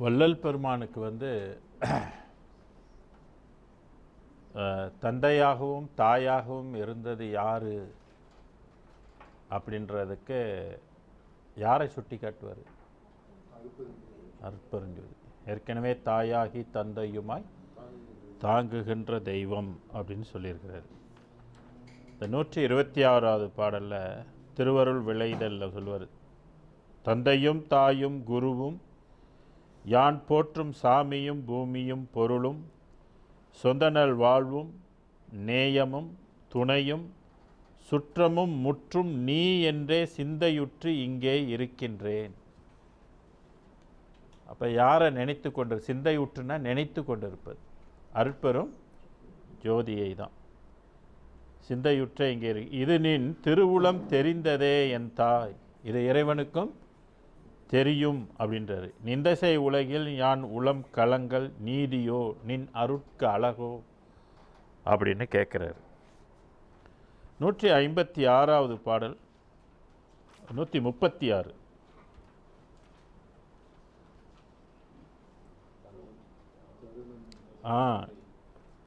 வள்ளல் பெருமானுக்கு தந்தையாகவும் தாயாகவும் இருந்தது யார் அப்படின்றதுக்கு யாரை சுட்டி காட்டுவார்? அருட்பெருஞ்சோதி. ஏற்கனவே தாயாகி தந்தையுமாய் தாங்குகின்ற தெய்வம் அப்படின்னு சொல்லியிருக்கிறார். இந்த 126வது பாடலில் திருவருள் விளைதலில் சொல்வார், தந்தையும் தாயும் குருவும் யான் போற்றும் சாமியும் பூமியும் பொருளும் சொந்தநல் வாழ்வும் நேயமும் துணையும் சுற்றமும் முற்றும் நீ என்றே சிந்தையுற்று இங்கே இருக்கின்றேன். அப்போ யாரை நினைத்து கொண்டு, சிந்தையுற்றுனா நினைத்து கொண்டிருப்பது அருட்பெரும் ஜோதியை தான். சிந்தையுற்ற இங்கே இது நின் திருவுளம் தெரிந்ததே என் தாய். இது இறைவனுக்கும் தெரியும் அப்படின்றாரு. நிந்தசை உலகில் யான் உளம் கலங்கள் நீதியோ நின் அருட்கு அழகோ அப்படின்னு கேட்குறாரு. 156வது பாடல் 136.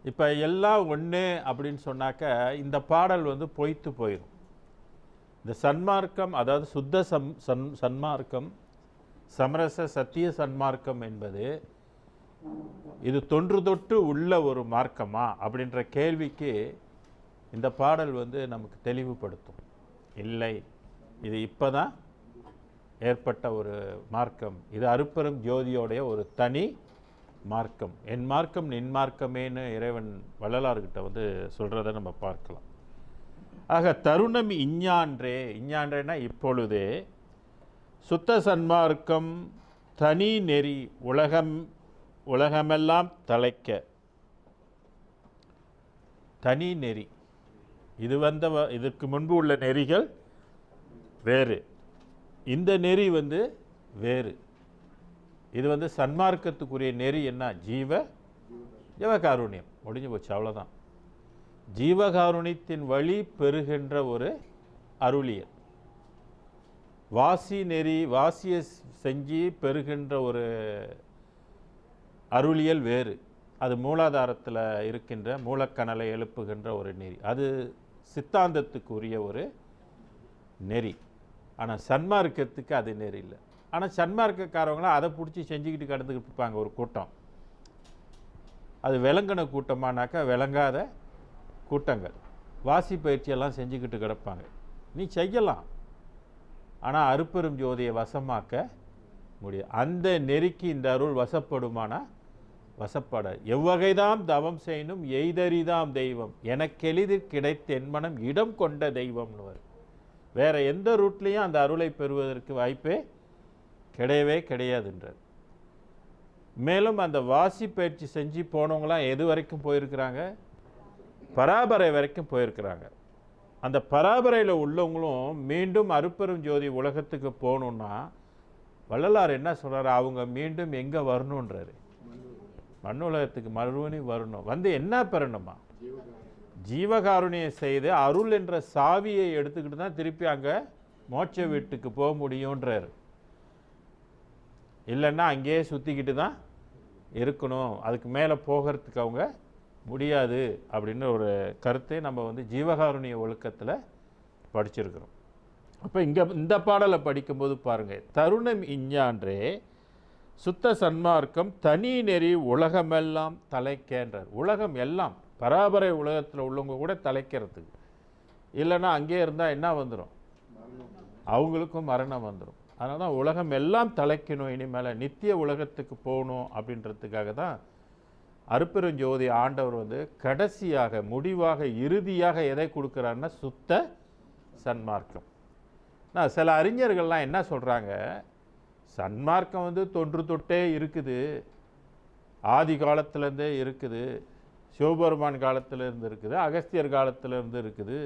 இப்போ எல்லாம் ஒன்று அப்படின்னு சொன்னாக்க இந்த பாடல் பொய்த்து போயிடும். இந்த சன்மார்க்கம், அதாவது சுத்த சன்மார்க்கம், சமரச சத்திய சன்மார்க்கம் என்பது இது தொன்று தொட்டு உள்ள ஒரு மார்க்கமா அப்படின்ற கேள்விக்கு இந்த பாடல் நமக்கு தெளிவுபடுத்தும். இல்லை, இது இப்போ தான் ஏற்பட்ட ஒரு மார்க்கம். இது அருட்பெரும் ஜோதியோடைய ஒரு தனி மார்க்கம். என் மார்க்கம் நின் மார்க்கமேன்னு இறைவன் வள்ளலார்கிட்ட சொல்கிறத நம்ம பார்க்கலாம். ஆக தருணம் இஞ்ஞான்றே, இஞ்ஞான்றேன்னா இப்பொழுதே, சுத்த சன்மார்க்கம் தனி நெறி உலகமெல்லாம் தலைக்க. தனி நெறி இது இதற்கு முன்பு உள்ள நெறிகள் வேறு, இந்த நெறி வேறு. இது சன்மார்க்கத்துக்குரிய நெறி என்ன? ஜீவகாருண்யம். முடிஞ்சு போச்சு, அவ்வளோதான். ஜீவகாருண்யத்தின் வழி பெறுகின்ற ஒரு அருளியல். வாசி நெறி, வாசியை செஞ்சு பெறுகின்ற ஒரு அருளியல் வேறு. அது மூலாதாரத்தில் இருக்கின்ற மூலக்கணலை எழுப்புகின்ற ஒரு நெறி. அது சித்தாந்தத்துக்குரிய ஒரு நெறி. ஆனால் சன்மார்க்கத்துக்கு அது நெறி இல்லை. ஆனால் சன்மார்க்கக்காரவங்களாம் அதை பிடிச்சி செஞ்சுக்கிட்டு கடந்துக்கிட்டு இருப்பாங்க ஒரு கூட்டம். அது விளங்கின கூட்டமானாக்கா விளங்காத கூட்டங்கள் வாசி பயிற்சியெல்லாம் செஞ்சுக்கிட்டு கிடப்பாங்க. நீ செய்யலாம், ஆனால் அருட்பெரும் ஜோதியை வசமாக்க முடியும். அந்த நெறிக்கு இந்த அருள் வசப்படுமானா வசப்பட. எவ்வகைதாம் தவம் செய்யணும் எய்தறிதாம் தெய்வம் எனக்கெளிதில் கிடைத்த என்மனம் இடம் கொண்ட தெய்வம்னு வரும். வேறு எந்த ரூட்லேயும் அந்த அருளை பெறுவதற்கு வாய்ப்பே கிடையவே கிடையாதுன்றார். மேலும் அந்த வாசி பயிற்சி செஞ்சு போனவங்களாம் எது வரைக்கும் போயிருக்கிறாங்க? பராபரை வரைக்கும் போயிருக்கிறாங்க. அந்த பராபரையில் உள்ளவங்களும் மீண்டும் அருட்பெரும் ஜோதி உலகத்துக்கு போகணுன்னா வள்ளலார் என்ன சொல்கிறார்? அவங்க மீண்டும் எங்கே வரணுன்றாரு? மண் உலகத்துக்கு மறுபடியும் வரணும். என்ன பெறணுமா? ஜீவகாருண்யம் செய்து அருள் என்ற சாவியை எடுத்துக்கிட்டு தான் திருப்பி அங்கே மோட்ச வீட்டுக்கு போக முடியுன்றார். இல்லைன்னா அங்கேயே சுற்றிக்கிட்டு தான் இருக்கணும், அதுக்கு மேலே போகிறதுக்கு அவங்க முடியாது அப்படின்னு ஒரு கருத்தை நம்ம ஜீவகாருண்ய ஒழுக்கத்தில் படிச்சிருக்கிறோம். அப்போ இந்த பாடலை படிக்கும்போது பாருங்கள், தருணம் இஞ்ஞான்றே சுத்த சன்மார்க்கம் தனி நெறி உலகமெல்லாம் தலைக்கேன்றார். உலகம் எல்லாம், பராபரை உலகத்தில் உள்ளவங்க கூட தலைக்கிறதுக்கு. இல்லைன்னா அங்கேயே இருந்தால் என்ன வந்துடும்? அவங்களுக்கும் மரணம் வந்துடும். அதனால தான் உலகம் எல்லாம் தலைக்கணும், இனிமேல் நித்திய உலகத்துக்கு போகணும் அப்படின்றதுக்காக தான் அருட்பெருஞ்சோதி ஆண்டவர் கடைசியாக முடிவாக இறுதியாக எதை கொடுக்குறாருன்னா சுத்த சன்மார்க்கம். நான் சில அறிஞர்கள்லாம் என்ன சொல்கிறாங்க, சன்மார்க்கம் தொன்று தொட்டே இருக்குது, ஆதி காலத்திலேருந்தே இருக்குது, சிவபெருமான் காலத்திலேருந்து இருக்குது, அகஸ்தியர் காலத்திலேருந்து இருக்குது.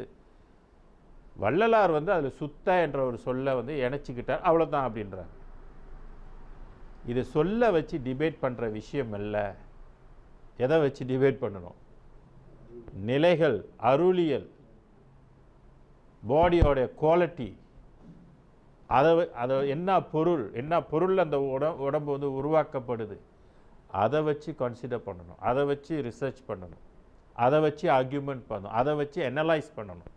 வள்ளலார் அதில் சுத்த என்ற ஒரு சொல்லை இணைச்சிக்கிட்டார், அவ்வளோதான் அப்படின்றாங்க. இது சொல்ல வச்சு டிபேட் பண்ணுற விஷயம் அல்ல. எதை வச்சு டிபேட் பண்ணணும்? நிலைகள், அருளியல், பாடியோடைய குவாலிட்டி, அதை என்ன பொருள் அந்த உடம்பு வந்து உருவாக்கப்படுது, அதை வச்சு கன்சிடர் பண்ணணும், அதை வச்சு ரிசர்ச் பண்ணணும், அதை வச்சு ஆர்கியூமெண்ட் பண்ணணும், அதை வச்சு அனலைஸ் பண்ணணும்.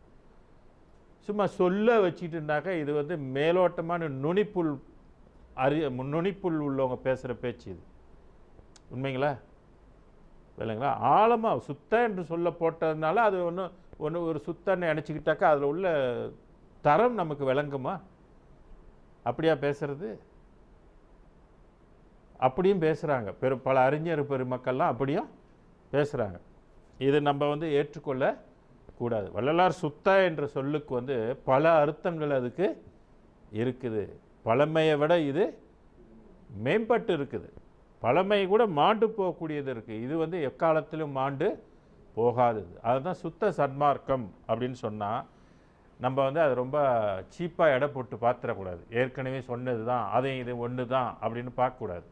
சும்மா சொல்ல வச்சுட்டுனாக்கா இது வந்து மேலோட்டமான நுனிப்புள் உள்ளவங்க பேசுகிற பேச்சு இது. உண்மைங்களா இல்லைங்களா? ஆழமாக சுத்த என்று சொல்ல போட்டதுனால அது ஒன்று ஒரு சுத்தன்னு நினச்சிக்கிட்டாக்கா அதில் உள்ள தரம் நமக்கு விளங்குமா? அப்படியா பேசுறது? அப்படியும் பேசுகிறாங்க. பல அறிஞர் பெருமக்கள்லாம் அப்படியும் பேசுகிறாங்க. இது நம்ம வந்து ஏற்றுக்கொள்ள கூடாது. வள்ளலார் சுத்த என்ற சொல்லுக்கு வந்து பல அர்த்தங்கள் அதுக்கு இருக்குது. பழமையை விட இது மேம்பட்டு இருக்குது. பழமை கூட மாண்டு போகக்கூடியது இருக்குது. இது வந்து எக்காலத்திலும் மாண்டு போகாதது. அதுதான் சுத்த சன்மார்க்கம் அப்படின்னு சொன்னால் நம்ம வந்து அதை ரொம்ப சீப்பாக எடை போட்டு பார்த்துடக்கூடாது. ஏற்கனவே சொன்னது தான், அதையும் இது ஒன்று தான் அப்படின்னு பார்க்கக்கூடாது.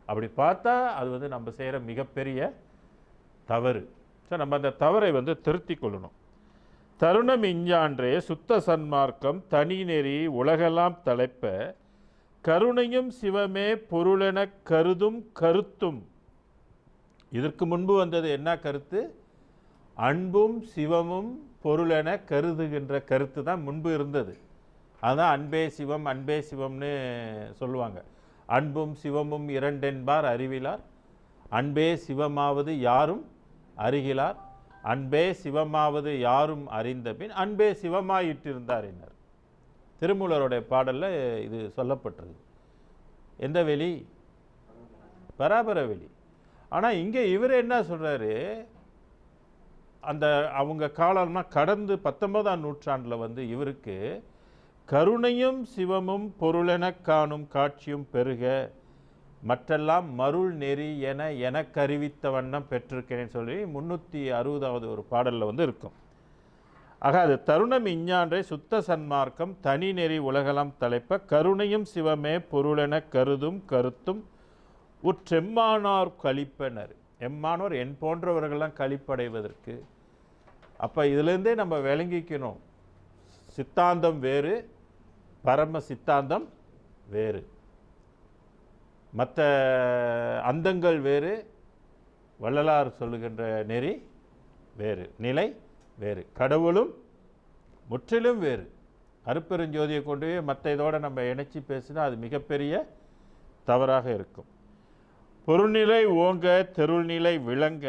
அப்படி பார்த்தா அது வந்து நம்ம செய்கிற மிகப்பெரிய தவறு. ஸோ நம்ம அந்த தவறை வந்து திருத்தி கொள்ளணும். தருணம் இஞ்ஞான்றே சுத்த சன்மார்க்கம் தனி நெறி உலகெல்லாம் தலைப்ப கருணையும் சிவமே பொருளென கருதும் கருத்தும். இதற்கு முன்பு வந்தது என்ன கருத்து? அன்பும் சிவமும் பொருளென கருதுகின்ற கருத்து தான் முன்பு இருந்தது. அதுதான் அன்பே சிவம் அன்பே சிவம்னு சொல்லுவாங்க. அன்பும் சிவமும் இரண்டென்பார் அறிவிலார், அன்பே சிவமாவது யாரும் அறிகிலார், அன்பே சிவமாவது யாரும் அறிந்த பின் அன்பே சிவமாயிட்டிருந்தார் என்றார். திருமூலருடைய பாடலில் இது சொல்லப்பட்டது. எந்த வெளி? பராபர வெளி. ஆனால் இங்கே இவர் என்ன சொல்கிறாரு, அந்த அவங்க காலம்னா கடந்து 19ஆம் நூற்றாண்டில் வந்து இவருக்கு கருணையும் சிவமும் பொருளென காணும் காட்சியும் பெருக மற்றெல்லாம் மருள் நெறி என எனக்கறிவித்த வண்ணம் பெற்றிருக்கிறேன்னு சொல்லி 360வது ஒரு பாடலில் வந்து இருக்கும். ஆக அது தருணம் இஞ்ஞான்றே சுத்த சன்மார்க்கம் தனி நெறி உலகலாம் தலைப்ப கருணையும் சிவமே பொருளென கருதும் கருத்தும் உற்றெம்மானார் கழிப்பனர். எம்மானோர் என் போன்றவர்கள்லாம் கழிப்படைவதற்கு. அப்போ இதிலேருந்தே நம்ம விளங்கிக்கணும், சித்தாந்தம் வேறு, பரம சித்தாந்தம் வேறு, மற்ற அந்தங்கள் வேறு, வள்ளலார் சொல்லுகின்ற நெறி வேறு, நிலை வேறு, கடவுளும் முற்றிலும் வேறு. அருட்பெருஞ்சோதியை கொண்டு மற்ற இதோடு நம்ம இணைச்சி பேசினா அது மிகப்பெரிய தவறாக இருக்கும். பொருள்நிலை ஓங்க தெருள்நிலை விளங்க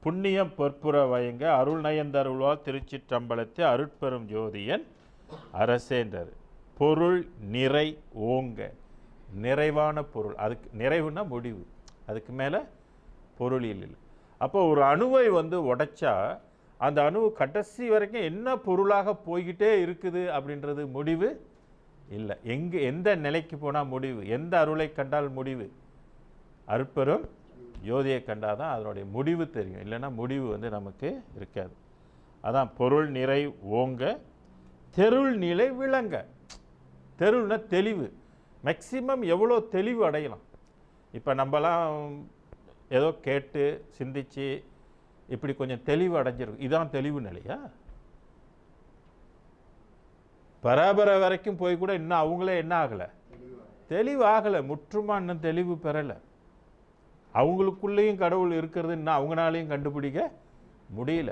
புண்ணியம் பொற்புற வயங்க அருள் நயந்தருள்வார் திருச்சிற்றம்பலத்தை அருட்பெரும் ஜோதியன் அரசேன்றார். பொருள் நிறை ஓங்க, நிறைவான பொருள். அதுக்கு நிறைவுனா முடிவு, அதுக்கு மேலே பொருள் இல்லை. அப்போ ஒரு அணுவை வந்து உடைச்சா அந்த அணு கடைசி வரைக்கும் என்ன பொருளாக போய்கிட்டே இருக்குது அப்படின்றது முடிவு இல்லை. எந்த நிலைக்கு போனால் முடிவு, எந்த அருளை கண்டால் முடிவு? அருட்பெரும் ஜோதியை கண்டால் தான் அதனுடைய முடிவு தெரியும், இல்லைன்னா முடிவு வந்து நமக்கு இருக்காது. அதான் பொருள் நிறை ஓங்க தெருள் நிலை விளங்க. தெருள்னா தெளிவு, மேக்சிமம் எவ்வளோ தெளிவு அடையலாம். இப்போ நம்மலாம் ஏதோ கேட்டு சிந்திச்சு இப்படி கொஞ்சம் தெளிவு அடைஞ்சிருக்கு, இதான் தெளிவு நிலையா? பராபர வரைக்கும் போய் கூட இன்னும் அவங்களே என்ன ஆகலை, தெளிவு ஆகலை, முற்றுமா இன்னும் தெளிவு பெறலை. அவங்களுக்குள்ளேயும் கடவுள் இருக்கிறது இன்னும் அவங்களாலையும் கண்டுபிடிக்க முடியல.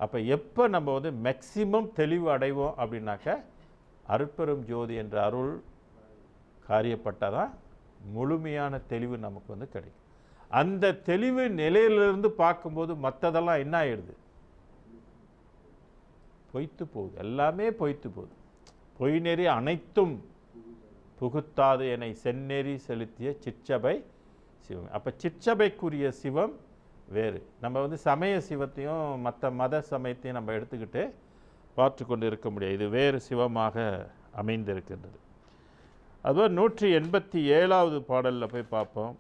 அப்போ எப்போ நம்ம வந்து மேக்சிமம் தெளிவு அடைவோம் அப்படின்னாக்க அருட்பெரும் ஜோதி என்ற அருள் காரியப்பட்டால் தான் முழுமையான தெளிவு நமக்கு வந்து கிடைக்கும். அந்த தெளிவு நிலையிலிருந்து பார்க்கும்போது மற்றதெல்லாம் என்ன ஆயிடுது? பொய்த்து போகுது, எல்லாமே பொய்த்து போகுது. பொய் நெறி அனைத்தும் புகுத்தாது என்னை செந்நெறி செலுத்திய சிற்சபை சிவம். அப்போ சிற்சபைக்குரிய சிவம் வேறு. நம்ம வந்து சமய சிவத்தையும் மற்ற மத சமயத்தையும் நம்ம எடுத்துக்கிட்டு பார்த்து கொண்டு இருக்க முடியாது. இது வேறு சிவமாக அமைந்திருக்கின்றது. அதுபோல் 187வது பாடலில் போய் பார்ப்போம்.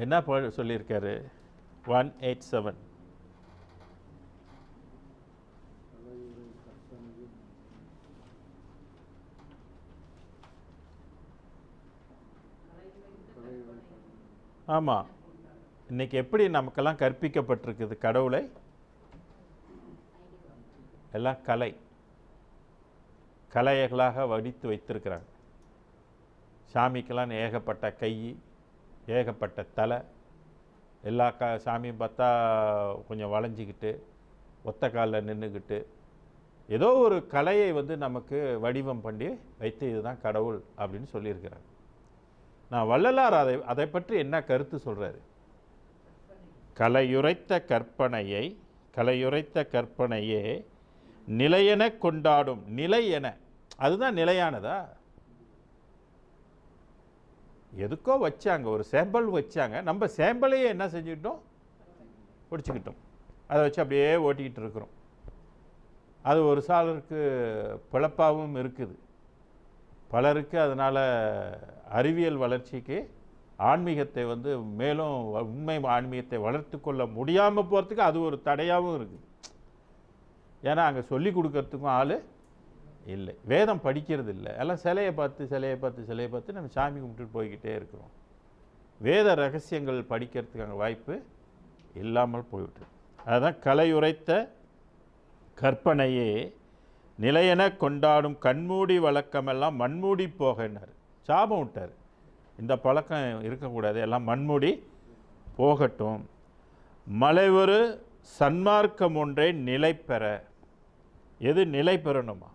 என்ன சொல்லியிருக்காரு? 187. ஆமாம், இன்றைக்கி எப்படி நமக்கெல்லாம் கற்பிக்கப்பட்டிருக்குது கடவுளை? எல்லாம் கலைகளாக வடித்து வைத்திருக்கிறாங்க. சாமிக்கெல்லாம் ஏகப்பட்ட கை, ஏகப்பட்ட தலை, எல்லா சாமியும் பார்த்தா கொஞ்சம் வளைஞ்சிக்கிட்டு ஒத்த காலில் நின்றுக்கிட்டு ஏதோ ஒரு கலையை நமக்கு வடிவம் பண்ணி வைத்து இதுதான் கடவுள் அப்படின்னு சொல்லியிருக்கிறாங்க. நான் வள்ளலார் அதை பற்றி என்ன கருத்து சொல்கிறாரு? கலையுரைத்த கற்பனையே நிலையென கொண்டாடும். நிலையென, அதுதான் நிலையானதா? எதுக்கோ வச்சாங்க, ஒரு சாம்பிள் வச்சாங்க, நம்ம சாம்பிளையே என்ன செஞ்சுக்கிட்டோம்? பிடிச்சிக்கிட்டோம். அதை வச்சு அப்படியே ஓட்டிக்கிட்டு இருக்கிறோம். அது ஒரு சாலருக்கு பிழப்பாகவும் இருக்குது. பலருக்கு அதனால் அறிவியல் வளர்ச்சிக்கு ஆன்மீகத்தை மேலும் உண்மை ஆன்மீகத்தை வளர்த்து கொள்ள முடியாமல் போகிறதுக்கு அது ஒரு தடையாகவும் இருக்குது. ஏன்னா அங்கே சொல்லி கொடுக்கறதுக்கும் ஆள் இல்லை, வேதம் படிக்கிறது இல்லை, எல்லாம் சிலையை பார்த்து நம்ம சாமி கும்பிட்டுட்டு போய்கிட்டே இருக்கிறோம். வேத ரகசியங்கள் படிக்கிறதுக்கு அங்கே வாய்ப்பு இல்லாமல் போய்விட்டு, அதுதான் கலையுரைத்த கற்பனையே நிலையென கொண்டாடும் கண்மூடி வழக்கமெல்லாம் மண்மூடி போகன்னார். சாபம் விட்டார், இந்த பழக்கம் இருக்கக்கூடாது, எல்லாம் மண்மூடி போகட்டும். மலைவொரு சன்மார்க்கம் ஒன்றை நிலை பெற. எது நிலை பெறணுமா?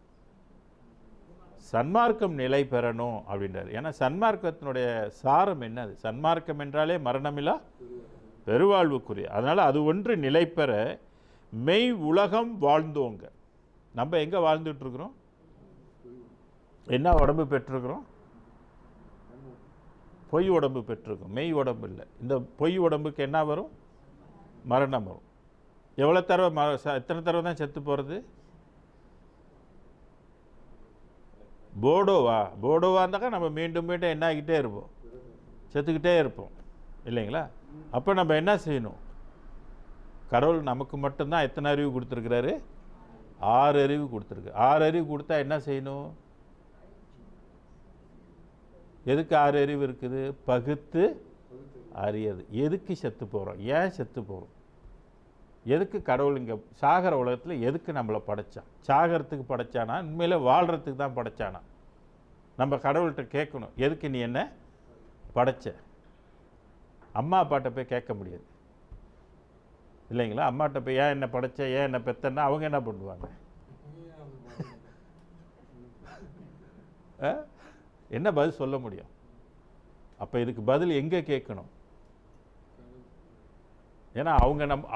சன்மார்க்கம் நிலை பெறணும் அப்படின்றார். ஏன்னா சன்மார்க்கத்தினுடைய சாரம் என்னது? சன்மார்க்கம் என்றாலே மரணமில்லா பெருவாழ்வுக்குரிய. அதனால் அது ஒன்று நிலை பெற மெய் உலகம் வாழ்ந்தோங்க. நம்ம எங்கே வாழ்ந்துட்டுருக்குறோம்? என்ன உடம்பு பெற்றிருக்கிறோம்? பொய் உடம்பு பெற்றிருக்கோம், மெய் உடம்பு இல்லை. இந்த பொய் உடம்புக்கு என்ன வரும்? மரணம் வரும். எவ்வளோ தடவை எத்தனை தடவை தான் செத்து போகிறது? போடோவா இருந்தாக்கா நம்ம மீண்டும் மீண்டும் என்ன ஆகிக்கிட்டே இருப்போம்? செத்துக்கிட்டே இருப்போம் இல்லைங்களா? அப்போ நம்ம என்ன செய்யணும்? கடவுள் நமக்கு மட்டும்தான் எத்தனை அறிவு கொடுத்துருக்கிறாரு? 6 அறிவு கொடுத்துருக்கு. 6 அறிவு கொடுத்தா என்ன செய்யணும்? எதுக்கு 6 அறிவு இருக்குது? பகுத்து அறியது. எதுக்கு செத்து போகிறோம்? ஏன் செத்து போகிறோம்? எதுக்கு கடவுள் இங்கே சாகர உலகத்தில் எதுக்கு நம்மளை படைச்சான்? சாகரத்துக்கு படைச்சானா? உண்மையிலே வாழ்கிறதுக்கு தான் படைச்சானா? நம்ம கடவுள்கிட்ட கேட்கணும், எதுக்கு நீ என்ன படைச்ச? அம்மா அப்பாட்ட போய் கேட்க முடியாது இல்லைங்களா? அம்மாட்ட போய் ஏன் என்ன படைச்ச, ஏன் என்ன பெத்தன்னா அவங்க என்ன பண்ணுவாங்க? என்ன பதில் சொல்ல முடியும்? அப்போ இதுக்கு பதில் எங்கே கேட்கணும்? ஏன்னா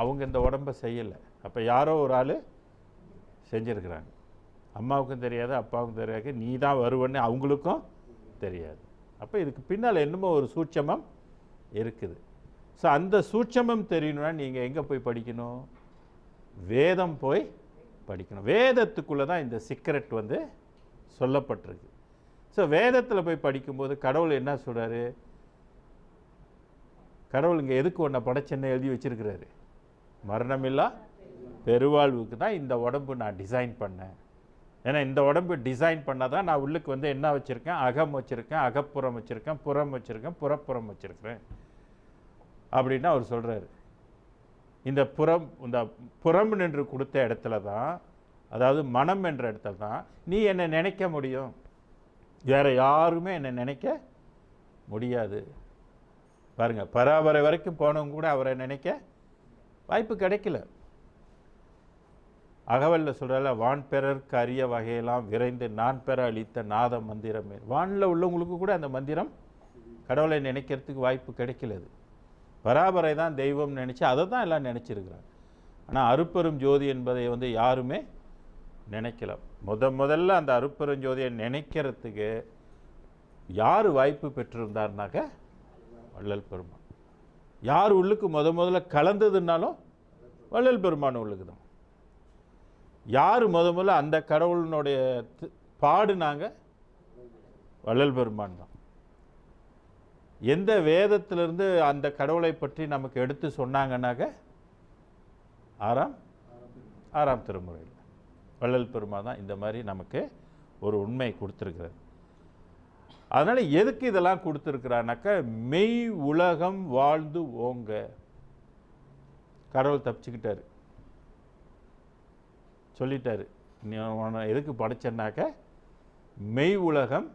அவங்க இந்த உடம்பை செய்யலை. அப்போ யாரோ ஒரு ஆள் செஞ்சுருக்கிறாங்க. அம்மாவுக்கும் தெரியாது, அப்பாவுக்கும் தெரியாது, நீ தான் வருவன்னு அவங்களுக்கும் தெரியாது. அப்போ இதுக்கு பின்னால் என்னமோ ஒரு சூட்சமம் இருக்குது. ஸோ அந்த சூட்சமம் தெரியணும்னா நீங்கள் எங்கே போய் படிக்கணும்? வேதம் போய் படிக்கணும். வேதத்துக்குள்ளே தான் இந்த சீக்ரெட் சொல்லப்பட்டிருக்கு. ஸோ வேதத்தில் போய் படிக்கும்போது கடவுள் என்ன சொல்கிறாரு? கடவுள் இங்கே எதுக்கு ஒன்றை படைச்சென்ன எழுதி வச்சிருக்கிறாரு? மரணமில்லா பெருவாழ்வுக்கு தான் இந்த உடம்பு நான் டிசைன் பண்ணேன். ஏன்னா இந்த உடம்பு டிசைன் பண்ணால் தான் நான் உள்ளுக்கு என்ன வச்சுருக்கேன்? அகம் வச்சுருக்கேன், அகப்புறம் வச்சுருக்கேன், புறம் வச்சுருக்கேன், புறப்புறம் வச்சுருக்கிறேன் அப்படின்னு அவர் சொல்கிறாரு. இந்த புறம் நின்று கொடுத்த இடத்துல தான், அதாவது மனம் என்ற இடத்துல தான் நீ என்னை நினைக்க முடியும். வேறு யாருமே என்னை நினைக்க முடியாது. பாருங்கள், பராபரை வரைக்கும் போனவங்க கூட அவரை நினைக்க வாய்ப்பு கிடைக்கல. அகவலில் சொல்கிறல, வான் பெறற்கு அரிய வகையெல்லாம் விரைந்து நான் பெற அளித்த நாத மந்திரமே. வானில் உள்ளவங்களுக்கு கூட அந்த மந்திரம் கடவுளை நினைக்கிறதுக்கு வாய்ப்பு கிடைக்கலது. பராபரை தான் தெய்வம் நினச்சி அதை தான் எல்லாம் நினச்சிருக்கிறாங்க. ஆனால் அருப்பெரும் ஜோதி என்பதை யாருமே நினைக்கல. முதல்ல அந்த அருப்பெரும் ஜோதியை நினைக்கிறதுக்கு யார் வாய்ப்பு பெற்றிருந்தார்னாக்க வள்ளல் பெருமான். யார் உள்ளுக்கு முதல்ல கலந்ததுன்னாலும் வள்ளல் பெருமான் உள்ளுக்கு தான். யார் முதல்ல அந்த கடவுளினுடைய பாடுனாங்க? வள்ளல் பெருமான் தான். எந்த வேதத்திலிருந்து அந்த கடவுளை பற்றி நமக்கு எடுத்து சொன்னாங்கன்னாக்க ஆறாம் திருமுறையில் வள்ளல் பெருமான் தான் இந்த மாதிரி நமக்கு ஒரு உண்மை கொடுத்துருக்கிறார். அதனால் எதுக்கு இதெல்லாம் கொடுத்துருக்கிறானாக்கா, மெய் உலகம் வாழ்ந்து ஓங்க. கடவுள் தப்பிச்சுக்கிட்டாரு, சொல்லிட்டாரு, நீ உன்னை எதுக்கு படைச்சேன்னாக்க மெய் உலகம்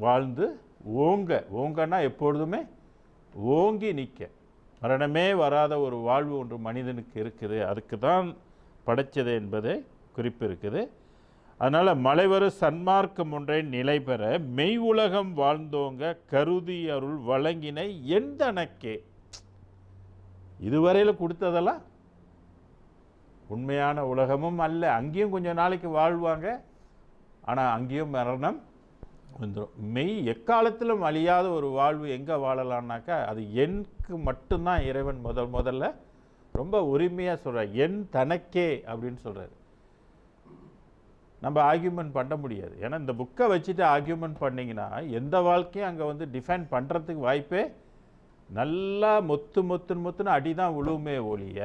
வாழ்ந்து ஓங்கன்னா எப்பொழுதுமே ஓங்கி நிற்க, மரணமே வராத ஒரு வாழ்வு ஒன்று மனிதனுக்கு இருக்குது, அதுக்கு தான் படைச்சது என்பதை குறிப்பு இருக்குது. அதனால் மலைவரு சன்மார்க்கம் ஒன்றை நிலை பெற மெய் உலகம் வாழ்ந்தோங்க கருதி அருள் வழங்கினை எந்தனக்கே. இதுவரையில் கொடுத்ததெல்லாம் உண்மையான உலகமும் அல்ல. அங்கேயும் கொஞ்சம் நாளைக்கு வாழ்வாங்க, ஆனால் அங்கேயும் மரணம் வந்துடும். மெய் எக்காலத்திலும் அழியாத ஒரு வாழ்வு எங்கே வாழலான்னாக்கா அது எனக்கு மட்டும்தான் இறைவன் முதல்ல ரொம்ப உரிமையாக சொல்கிறார். என் தனக்கே அப்படின்னு சொல்கிறார். நம்ம ஆர்கியூமெண்ட் பண்ண முடியாது. ஏன்னா இந்த புக்கை வச்சுட்டு ஆர்கியூமெண்ட் பண்ணிங்கன்னா எந்த வாழ்க்கையும் அங்கே வந்து டிஃபைன் பண்ணுறதுக்கு வாய்ப்பே, நல்லா மொத்துன்னு அடி தான் விழுவுமே ஒழிய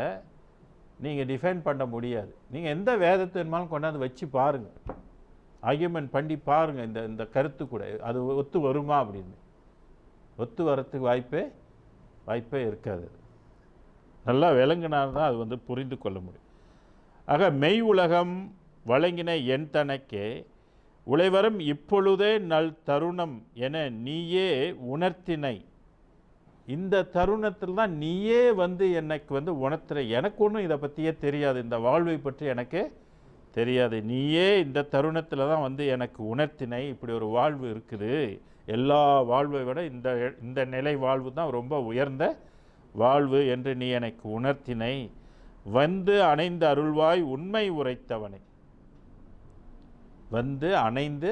நீங்கள் டிஃபைன் பண்ண முடியாது. நீங்கள் எந்த வேதத்தை வேணுமாலும் கொண்டாந்து வச்சு பாருங்கள், ஆர்கியூமெண்ட் பண்ணி பாருங்கள், இந்த கருத்து கூட அது ஒத்து வருமா அப்படின்னு. ஒத்து வரத்துக்கு வாய்ப்பே இருக்காது. நல்லா விளங்கினால்தான் அது வந்து புரிந்து கொள்ள முடியும். ஆக மெய் உலகம் வழங்கின என் தனக்கே உழைவரும் இப்பொழுதே நல் தருணம் என நீயே உணர்த்தினை. இந்த தருணத்தில் தான் நீயே வந்து எனக்கு வந்து உணர்த்துற. எனக்கு ஒன்றும் இதை பற்றியே தெரியாது, இந்த வாழ்வை பற்றி எனக்கு தெரியாது, நீயே இந்த தருணத்தில் தான் வந்து எனக்கு உணர்த்தினை. இப்படி ஒரு வாழ்வு இருக்குது, எல்லா வாழ்வை விட இந்த நிலை வாழ்வு தான் ரொம்ப உயர்ந்த வாழ்வு என்று நீ எனக்கு உணர்த்தினை. வந்து அணைந்து அருள்வாய் உண்மை உரைத்தவனை. வந்து அணைந்து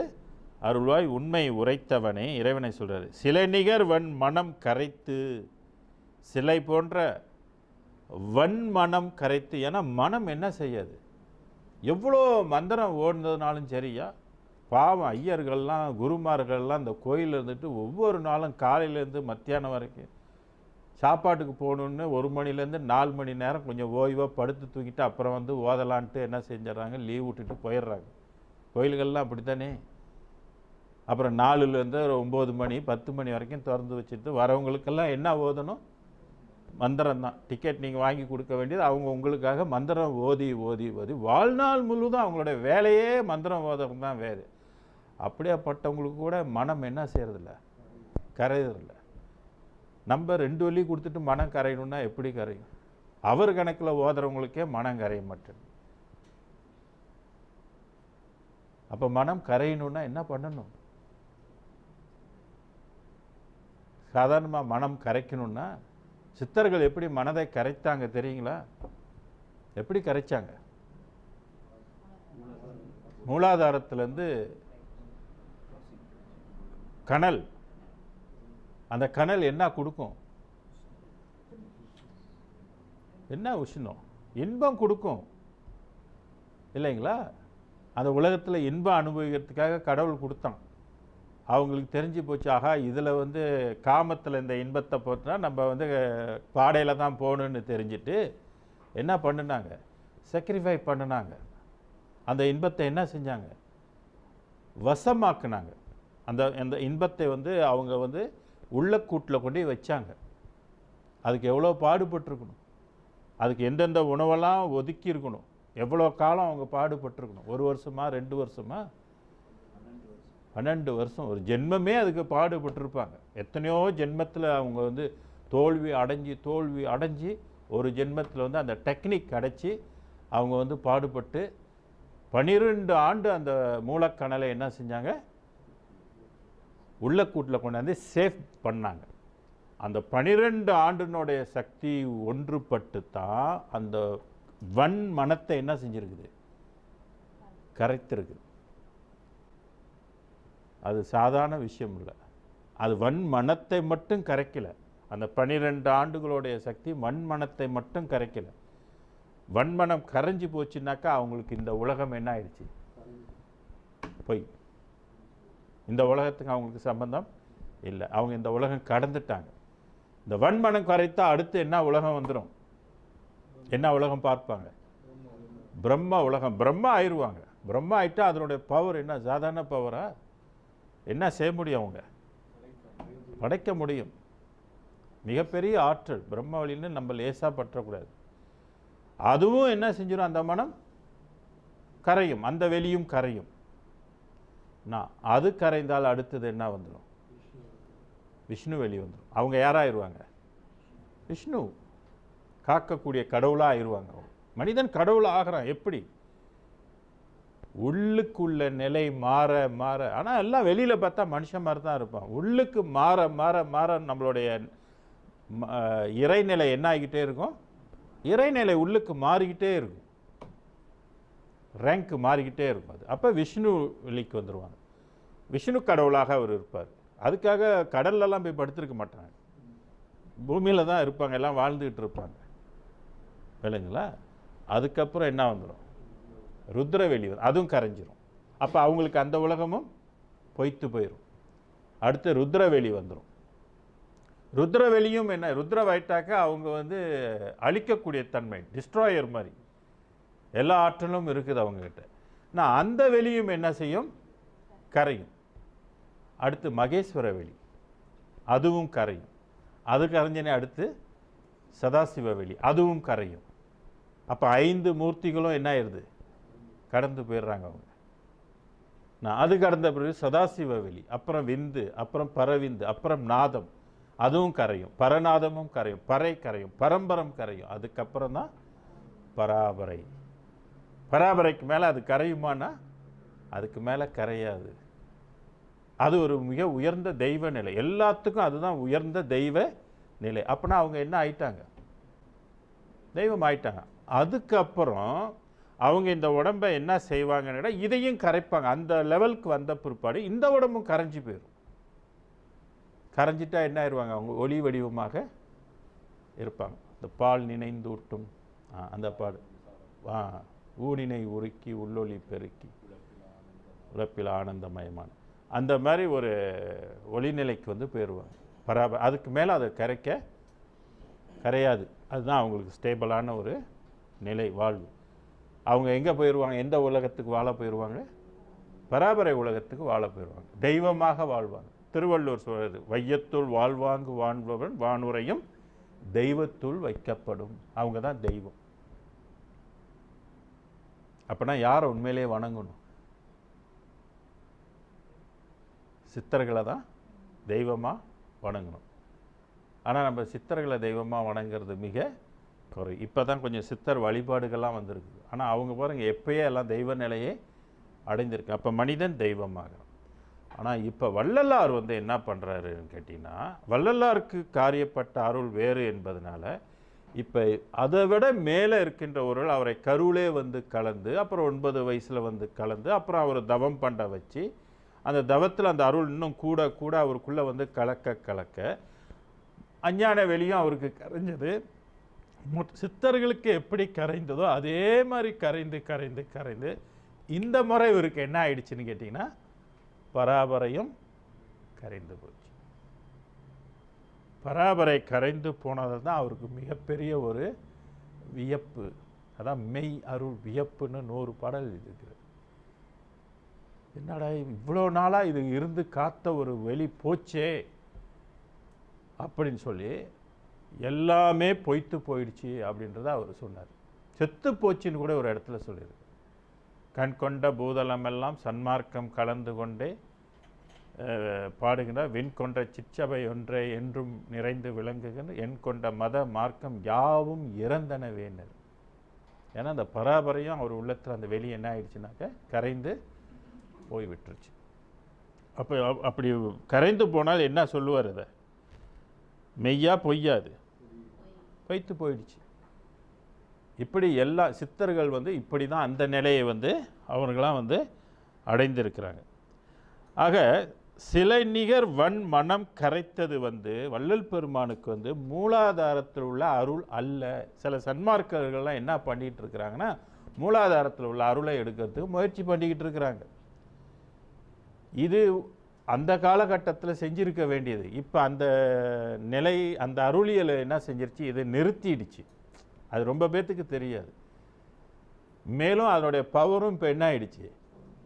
அருள்வாய் உண்மை உரைத்தவனே இறைவனை சொல்கிறாரு. சிலை நிகர் வன் மனம் கரைத்து, சிலை போன்ற வன் மனம் கரைத்து. ஏன்னா மனம் என்ன செய்யாது, எவ்வளோ மந்திரம் ஓடுனதுனாலும் சரியா, பாவம் ஐயர்கள்லாம் குருமார்கள்லாம் இந்த கோயிலில் இருந்துட்டு ஒவ்வொரு நாளும் காலையிலேருந்து மத்தியானம் வரைக்கும் சாப்பாட்டுக்கு போகணுன்னு 1 மணிலேருந்து 4 மணி நேரம் கொஞ்சம் ஓய்வாக படுத்து தூக்கிட்டு அப்புறம் வந்து ஓதலான்ட்டு என்ன செஞ்சிடறாங்க, லீவ் விட்டுட்டு போயிடுறாங்க. கோயில்கள்லாம் அப்படி தானே. அப்புறம் 4லேருந்து 9 மணி 10 மணி வரைக்கும் திறந்து வச்சுட்டு வரவங்களுக்கெல்லாம் என்ன ஓதணும், மந்திரம் தான். டிக்கெட் நீங்கள் வாங்கி கொடுக்க வேண்டியது, அவங்க உங்களுக்காக மந்திரம் ஓதி வாழ்நாள் முழுதும் அவங்களோட வேலையே மந்திரம் ஓதுறது தான் வேறு. அப்படியாப்பட்டவங்களுக்கு கூட மனம் என்ன செய்யறதில்ல, கரையிறதில்ல. நம்ம 2 வழி கொடுத்துட்டு மனம் கரையணும்னா எப்படி கரையும்? அவர் கணக்கில் ஓதுறவங்களுக்கே மனம் கரைய மாட்டேன். அப்போ மனம் கரையணும்னா என்ன பண்ணணும்? சாதாரணமாக மனம் கரைக்கணும்னா சித்தர்கள் எப்படி மனதை கரைத்தாங்க தெரியுங்களா? எப்படி கரைச்சாங்க? மூலாதாரத்திலேருந்து கனல், அந்த கனல் என்ன கொடுக்கும்? என்ன உஷ்ணம், இன்பம் கொடுக்கும் இல்லைங்களா? அந்த உலகத்தில் இன்பம் அனுபவிக்கிறதுக்காக கடவுள் கொடுத்தான். அவங்களுக்கு தெரிஞ்சு போச்சு, ஆகா இதில் வந்து காமத்தில் இந்த இன்பத்தை போட்டுனா நம்ம வந்து பாடையில் தான் போகணுன்னு தெரிஞ்சுட்டு என்ன பண்ணினாங்க, சாக்ரிஃபை பண்ணினாங்க. அந்த இன்பத்தை என்ன செஞ்சாங்க, வசமாக்குனாங்க. அந்த இன்பத்தை வந்து அவங்க வந்து உள்ளக்கூட்டில் கொண்டு வச்சாங்க. அதுக்கு எவ்வளோ பாடுபட்டுருக்கணும், அதுக்கு எந்தெந்த உணவெல்லாம் ஒதுக்கி இருக்கணும், எவ்வளோ காலம் அவங்க பாடுபட்டுருக்கணும். 1 வருஷமா 2 வருஷமா 12 வருஷம், ஒரு ஜென்மமே அதுக்கு பாடுபட்டிருப்பாங்க. எத்தனையோ ஜென்மத்தில் அவங்க வந்து தோல்வி அடைஞ்சி ஒரு ஜென்மத்தில் வந்து அந்த டெக்னிக் கிடச்சி அவங்க வந்து பாடுபட்டு 12 ஆண்டு அந்த மூலக்கணலை என்ன செஞ்சாங்க, உள்ளக்கூட்டில் கொண்டாந்து சேஃப் பண்ணாங்க. அந்த 12 ஆண்டினுடைய சக்தி ஒன்றுபட்டு தான் அந்த வன் மனத்தை என்ன செஞ்சிருக்குது, கரைத்திருக்குது. அது சாதாரண விஷயம் இல்லை. அது வன் மனத்தை மட்டும் கரைக்கலை. அந்த 12 ஆண்டுகளுடைய சக்தி வன்மனத்தை மட்டும் கரைக்கலை. வன்மனம் கரைஞ்சி போச்சுன்னாக்கா அவங்களுக்கு இந்த உலகம் என்ன ஆயிடுச்சு, போய் இந்த உலகத்துக்கு அவங்களுக்கு சம்பந்தம் இல்லை. அவங்க இந்த உலகம் கடந்துட்டாங்க. இந்த வன்மனம் கரைத்தா அடுத்து என்ன உலகம் வந்துடும், என்ன உலகம் பார்ப்பாங்க, பிரம்ம உலகம். பிரம்மா ஆயிடுவாங்க. பிரம்மா ஆயிட்டா அதனுடைய பவர் என்ன சாதாரண பவரா? என்ன செய்ய முடியும், அவங்க படைக்க முடியும். மிகப்பெரிய ஆற்றல். பிரம்ம வழின்னு நம்ம லேசாக பற்றக்கூடாது. அதுவும் என்ன செஞ்சிடும், அந்த மனம் கரையும், அந்த வெளியும் கரையும். நான் அது கரைந்தால் அடுத்தது என்ன வந்துடும், விஷ்ணு வெளி வந்துடும். அவங்க யாராயிருவாங்க, விஷ்ணு காக்கக்கூடிய கடவுளாக ஆயிடுவாங்க. மனிதன் கடவுள் ஆகிறான். எப்படி, உள்ளுக்குள்ள நிலை மாற மாற. ஆனால் எல்லாம் வெளியில் பார்த்தா மனுஷன் மாதிரி தான் இருப்பான். உள்ளுக்கு மாற மாற மாற நம்மளுடைய இறைநிலை என்ன ஆகிக்கிட்டே இருக்கும், இறைநிலை உள்ளுக்கு மாறிக்கிட்டே இருக்கும், ரேங்க் மாறிக்கிட்டே இருக்கும். அது அப்போ விஷ்ணு வெளிக்கு வந்துடுவாங்க. விஷ்ணு கடவுளாக அவர் இருப்பார். அதுக்காக கடல்லலாம் போய் படுத்திருக்க மாட்டாங்க, பூமியில் தான் இருப்பாங்க, எல்லாம் வாழ்ந்துக்கிட்டு இருப்பாங்க. விளங்குங்களா? அதுக்கப்புறம் என்ன வந்துடும், ருத்ரவெளி வரும், அதுவும் கரைஞ்சிரும். அப்போ அவங்களுக்கு அந்த உலகமும் பொய்த்து போயிடும். அடுத்து ருத்ரவெளி வந்துடும். ருத்ரவெளியும் என்ன, ருத்ரவாயிட்டாக்க அவங்க வந்து அழிக்கக்கூடிய தன்மை, டிஸ்ட்ராயர் மாதிரி எல்லா ஆற்றலும் இருக்குது அவங்கக்கிட்ட. நான் அந்த வெளியும் என்ன செய்யும், கரையும். அடுத்து மகேஸ்வர வெளி, அதுவும் கரையும். அது கரைஞ்சனே அடுத்து சதாசிவ வெளி, அதுவும் கரையும். அப்போ 5 மூர்த்திகளும் என்ன ஆயிடுது, கடந்து போயிடுறாங்க அவங்க. நான் அது கடந்த பிறகு சதாசிவ வெளி, அப்புறம் விந்து, அப்புறம் பரவிந்து, அப்புறம் நாதம், அதுவும் கரையும். பரநாதமும் கரையும், பறை கரையும், பரம்பரம் கரையும். அதுக்கப்புறம் தான் பராபரை. பராபரைக்கு மேலே அது கரையுமானா, அதுக்கு மேலே கரையாது. அது ஒரு மிக உயர்ந்த தெய்வ நிலை. எல்லாத்துக்கும் அதுதான் உயர்ந்த தெய்வ நிலை. அப்படின்னா அவங்க என்ன ஆயிட்டாங்க, தெய்வம் ஆயிட்டாங்க. அதுக்கப்புறம் அவங்க இந்த உடம்பை என்ன செய்வாங்கன்னு இதையும் கரைப்பாங்க. அந்த லெவலுக்கு வந்த பிற்பாடு இந்த உடம்பும் கரைஞ்சி போயிடும். கரைஞ்சிட்டா என்ன ஆயிடுவாங்க, அவங்க ஒளி வடிவமாக இருப்பாங்க. இந்த பால் நினைந்தூட்டும் அந்த பாடு, ஊனினை உருக்கி உள்ளொளி பெருக்கி உழப்பில் ஆனந்தமயமான அந்த மாதிரி ஒரு ஒளிநிலைக்கு வந்து போயிடுவாங்க. பராபர். அதுக்கு மேலே அதை கரையாது. அதுதான் அவங்களுக்கு ஸ்டேபிளான ஒரு நிலை, வாழ்வு. அவங்க எங்கே போயிடுவாங்க, எந்த உலகத்துக்கு வாழ போயிடுவாங்க, பராபரை உலகத்துக்கு வாழ போயிடுவாங்க, தெய்வமாக வாழ்வாங்க. திருவள்ளுவர் சொல்கிறது, வையத்துள் வாழ்வாங்கு வாழ்பவன் வானுரையும் தெய்வத்துள் வைக்கப்படும். அவங்க தான் தெய்வம். அப்படின்னா யாரை உண்மையிலே வணங்கணும், சித்தர்களை தான் தெய்வமாக வணங்கணும். ஆனால் நம்ம சித்தர்களை தெய்வமாக வணங்குறது மிக குறை. இப்போ தான் கொஞ்சம் சித்தர் வழிபாடுகள்லாம் வந்திருக்குது. ஆனால் அவங்க பாருங்கள் எப்பயே எல்லாம் தெய்வ நிலையே அடைந்திருக்கு. அப்போ மனிதன் தெய்வமாகணும். ஆனால் இப்போ வள்ளலார் வந்து என்ன பண்ணுறாருன்னு கேட்டிங்கன்னா, வள்ளலாருக்கு காரியப்பட்ட அருள் வேறு என்பதனால இப்போ அதை விட மேலே இருக்கின்ற ஒருவர் அவரை கருவிலே வந்து கலந்து, அப்புறம் 9 வயசில் வந்து கலந்து, அப்புறம் அவர் தவம் பண்ண வச்சு, அந்த தவத்தில் அந்த அருள் இன்னும் கூட கூட அவருக்குள்ளே வந்து கலக்க அஞ்ஞான வெளியும் அவருக்கு கரைஞ்சது. சித்தர்களுக்கு எப்படி கரைந்ததோ அதே மாதிரி கரைந்து இந்த முறை இவருக்கு என்ன ஆயிடுச்சுன்னு கேட்டிங்கன்னா, பராபரையும் கரைந்து போச்சு. பராபரை கரைந்து போனது தான் அவருக்கு மிகப்பெரிய ஒரு வியப்பு. அதான் மெய் அருள் வியப்புன்னு 100 பாடல் இருக்குது. என்னடா இவ்வளோ நாளாக இது இருந்து காத்த ஒரு வெளி போச்சே அப்படின்னு சொல்லி, எல்லாமே பொய்த்து போயிடுச்சு அப்படின்றத அவர் சொன்னார். செத்து போச்சுன்னு கூட ஒரு இடத்துல சொல்லியிருக்கு. கண் கொண்ட பூதலமெல்லாம் சன்மார்க்கம் கலந்து கொண்டே பாடுகின்ற வெண் கொண்ட சிற்றபை ஒன்றே என்றும் நிறைந்து விளங்குகின்ற என் கொண்ட மத மார்க்கம் யாவும் இறந்தன வேண்டர். ஏன்னா அந்த பராபரையும் அவர் உள்ளத்தில் அந்த வெளியே என்ன ஆயிடுச்சுனாக்க கரைந்து போய் விட்டுருச்சு. அப்போ அப்படி கரைந்து போனால் என்ன சொல்லுவார், அதை மெய்யா பொய்யாது, பொய்த்து போயிடுச்சு. இப்படி எல்லா சித்தர்கள் வந்து இப்படி தான் அந்த நிலையை வந்து அவர்களாம் வந்து அடைந்திருக்கிறாங்க. ஆக சிலை நிகர் வன் மனம் கரைத்தது வந்து வள்ளல் பெருமானுக்கு வந்து மூலாதாரத்தில் உள்ள அருள் அல்ல. சில சன்மார்க்கர்கள்லாம் என்ன பண்ணிகிட்டு இருக்கிறாங்கன்னா, மூலாதாரத்தில் உள்ள அருளை எடுக்கிறதுக்கு முயற்சி பண்ணிக்கிட்டு இருக்கிறாங்க. இது அந்த காலகட்டத்தில் செஞ்சிருக்க வேண்டியது. இப்போ அந்த நிலை, அந்த அருளியலை என்ன செஞ்சிருச்சு, இதை நிறுத்திடுச்சு. அது ரொம்ப பேர்த்துக்கு தெரியாது. மேலும் அதனுடைய பவரும் இப்போ என்ன ஆயிடுச்சு,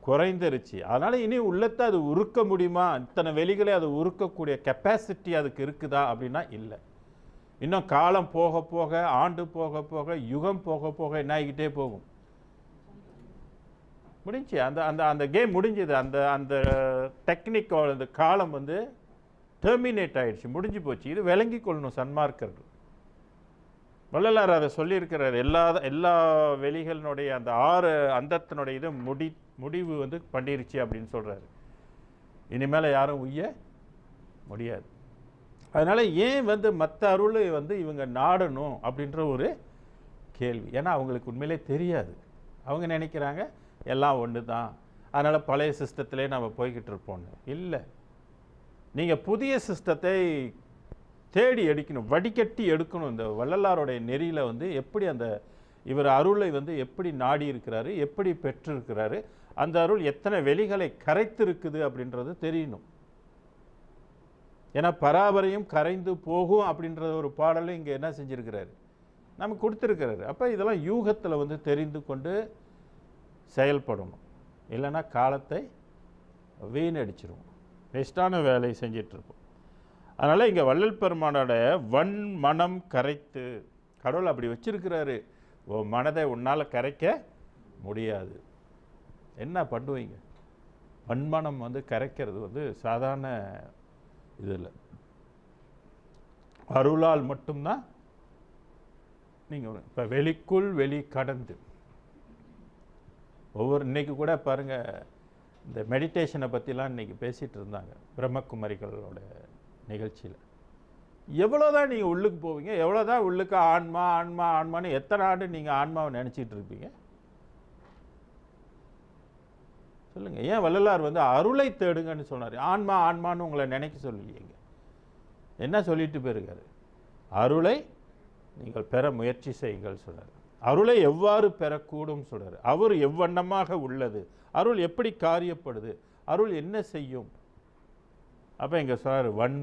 குறைந்துருச்சு. அதனால் இனி உள்ளத்தை அது உருக்க முடியுமா, இத்தனை வெளிகளை அது உருக்கக்கூடிய கெப்பாசிட்டி அதுக்கு இருக்குதா அப்படின்னா இல்லை. இன்னும் காலம் போக போக, ஆண்டு போக போக, யுகம் போக போக என்ன ஆகிக்கிட்டே போகும்? முடிஞ்சு அந்த அந்த அந்த கேம் முடிஞ்சது. அந்த அந்த டெக்னிக், அந்த காலம் வந்து டெர்மினேட் ஆயிடுச்சு, முடிஞ்சு போச்சு. இது விளங்கி கொள்ளணும் சன்மார்க்கர்கள். வள்ளலார் அதை சொல்லியிருக்கிறார். எல்லா வெளிகளினுடைய அந்த 6 அந்தத்தினுடைய இது முடிவு வந்து பண்ணிருச்சு அப்படின்னு சொல்கிறாரு. இனிமேல் யாரும் உய்ய முடியாது. அதனால் ஏன் வந்து மற்ற அருளை வந்து இவங்க நாடணும் அப்படின்ற ஒரு கேள்வி. ஏன்னா அவங்களுக்கு உண்மையிலே தெரியாது. அவங்க நினைக்கிறாங்க எல்லாம் ஒன்று தான், அதனால் பழைய சிஸ்டத்திலே நம்ம போய்கிட்டு இருப்போம்னு. இல்லை, நீங்கள் புதிய சிஸ்டத்தை தேடி எடுக்கணும், வடிகட்டி எடுக்கணும். இந்த வள்ளலாருடைய நெறியில் வந்து எப்படி அந்த இவர் அருளை வந்து எப்படி நாடி இருக்கிறாரு, எப்படி பெற்றிருக்கிறாரு, அந்த அருள் எத்தனை வெளிகளை கரைத்திருக்குது அப்படின்றது தெரியணும். ஏன்னா பராபரையும் கரைந்து போகும் அப்படின்ற ஒரு பாடலை இங்கே என்ன செஞ்சுருக்கிறாரு, நமக்கு கொடுத்துருக்கிறாரு. அப்போ இதெல்லாம் யூகத்தில் வந்து தெரிந்து கொண்டு செயல்படணும். இல்லைன்னா காலத்தை வீணடிச்சிருவோம், வேஸ்டான வேலையை செஞ்சிட்ருப்போம். அதனால் இங்கே வள்ளல் பெருமானோட வன் மனம் கரைத்து, கடவுள் அப்படி வச்சிருக்கிறாரு, ஓ மனதை உன்னால் கரைக்க முடியாது. என்ன பண்ணுவீங்க? வன்மனம் வந்து கரைக்கிறது வந்து சாதாரண இதில் அருளால் மட்டும்தான் நீங்கள் இப்போ வெளிக்குள் வெளி கடந்து இன்னைக்கு கூட பாருங்கள், இந்த மெடிடேஷனை பற்றிலாம் இன்றைக்கி பேசிகிட்டு இருந்தாங்க பிரம்மகுமாரிகளோட நிகழ்ச்சியில். எவ்வளோதான் நீங்கள் உள்ளுக்கு போவீங்க, எவ்வளோதான் உள்ளுக்கு ஆன்மா ஆன்மா ஆன்மான்னு எத்தனை ஆண்டு நீங்கள் ஆன்மாவை நினச்சிட்டு இருப்பீங்க சொல்லுங்கள்? ஏன் வள்ளலார் வந்து அருளை தேடுங்கன்னு சொன்னார், ஆன்மா ஆன்மான்னு உங்களை நினைக்க சொல்லலையேங்க. என்ன சொல்லிட்டு போயிருக்காரு? அருளை நீங்கள் பெற முயற்சி செய்யுங்கள் சொன்னார். அருளை எவ்வாறு பெறக்கூடும் சொல்கிறார். அவர் எவ்வண்ணமாக உள்ளது, அருள் எப்படி காரியப்படுது, அருள் என்ன செய்யும். அப்போ இங்கே சொல்கிறார், வன்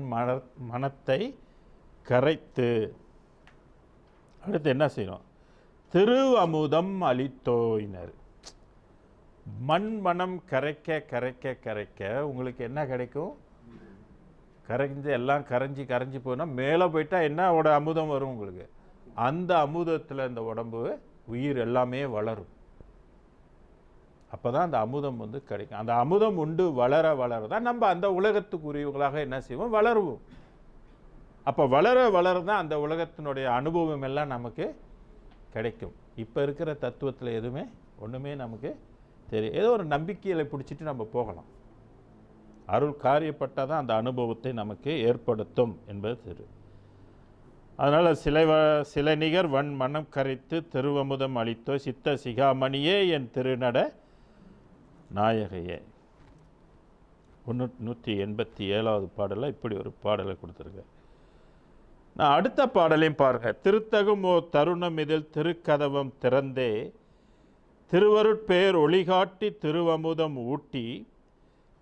மனத்தை கரைத்து, அடுத்து என்ன செய்யணும்? திரு அமுதம் அளித்தோயினர். மனம் கரைக்க கரைக்க கரைக்க உங்களுக்கு என்ன கிடைக்கும்? கரைஞ்சி எல்லாம் கரைஞ்சி போனால் மேலே போயிட்டால் என்னோட அமுதம் வரும் உங்களுக்கு? அந்த அமுதத்தில் இந்த உடம்பு உயிர் எல்லாமே வளரும். அப்போ தான் அந்த அமுதம் வந்து கிடைக்கும். அந்த அமுதம் உண்டு வளர வளர தான் நம்ம அந்த உலகத்துக்குரியவர்களாக என்ன செய்வோம்? வளருவோம். அப்போ வளர வளர தான் அந்த உலகத்தினுடைய அனுபவம் எல்லாம் நமக்கு கிடைக்கும். இப்போ இருக்கிற தத்துவத்தில் எதுவுமே ஒன்றுமே நமக்கு தெரியும். ஏதோ ஒரு நம்பிக்கையில் பிடிச்சிட்டு நம்ம போகலாம். அருள் காரியப்பட்டால் தான் அந்த அனுபவத்தை நமக்கு ஏற்படுத்தும் என்பது தெரியும். அதனால் சில நிகர் வன் மனம் கரைத்து திருவமுதம் அளித்தோ சித்த சிகாமணியே என் திருநட நாயகையே. 187வது பாடலில் இப்படி ஒரு பாடலை கொடுத்துருக்க. நான் அடுத்த பாடலையும் பாருங்க. திருத்தகும் ஓ தருணம் இதில் திருக்கதவம் திறந்தே திருவருட்பெயர் ஒளிகாட்டி திருவமுதம் ஊட்டி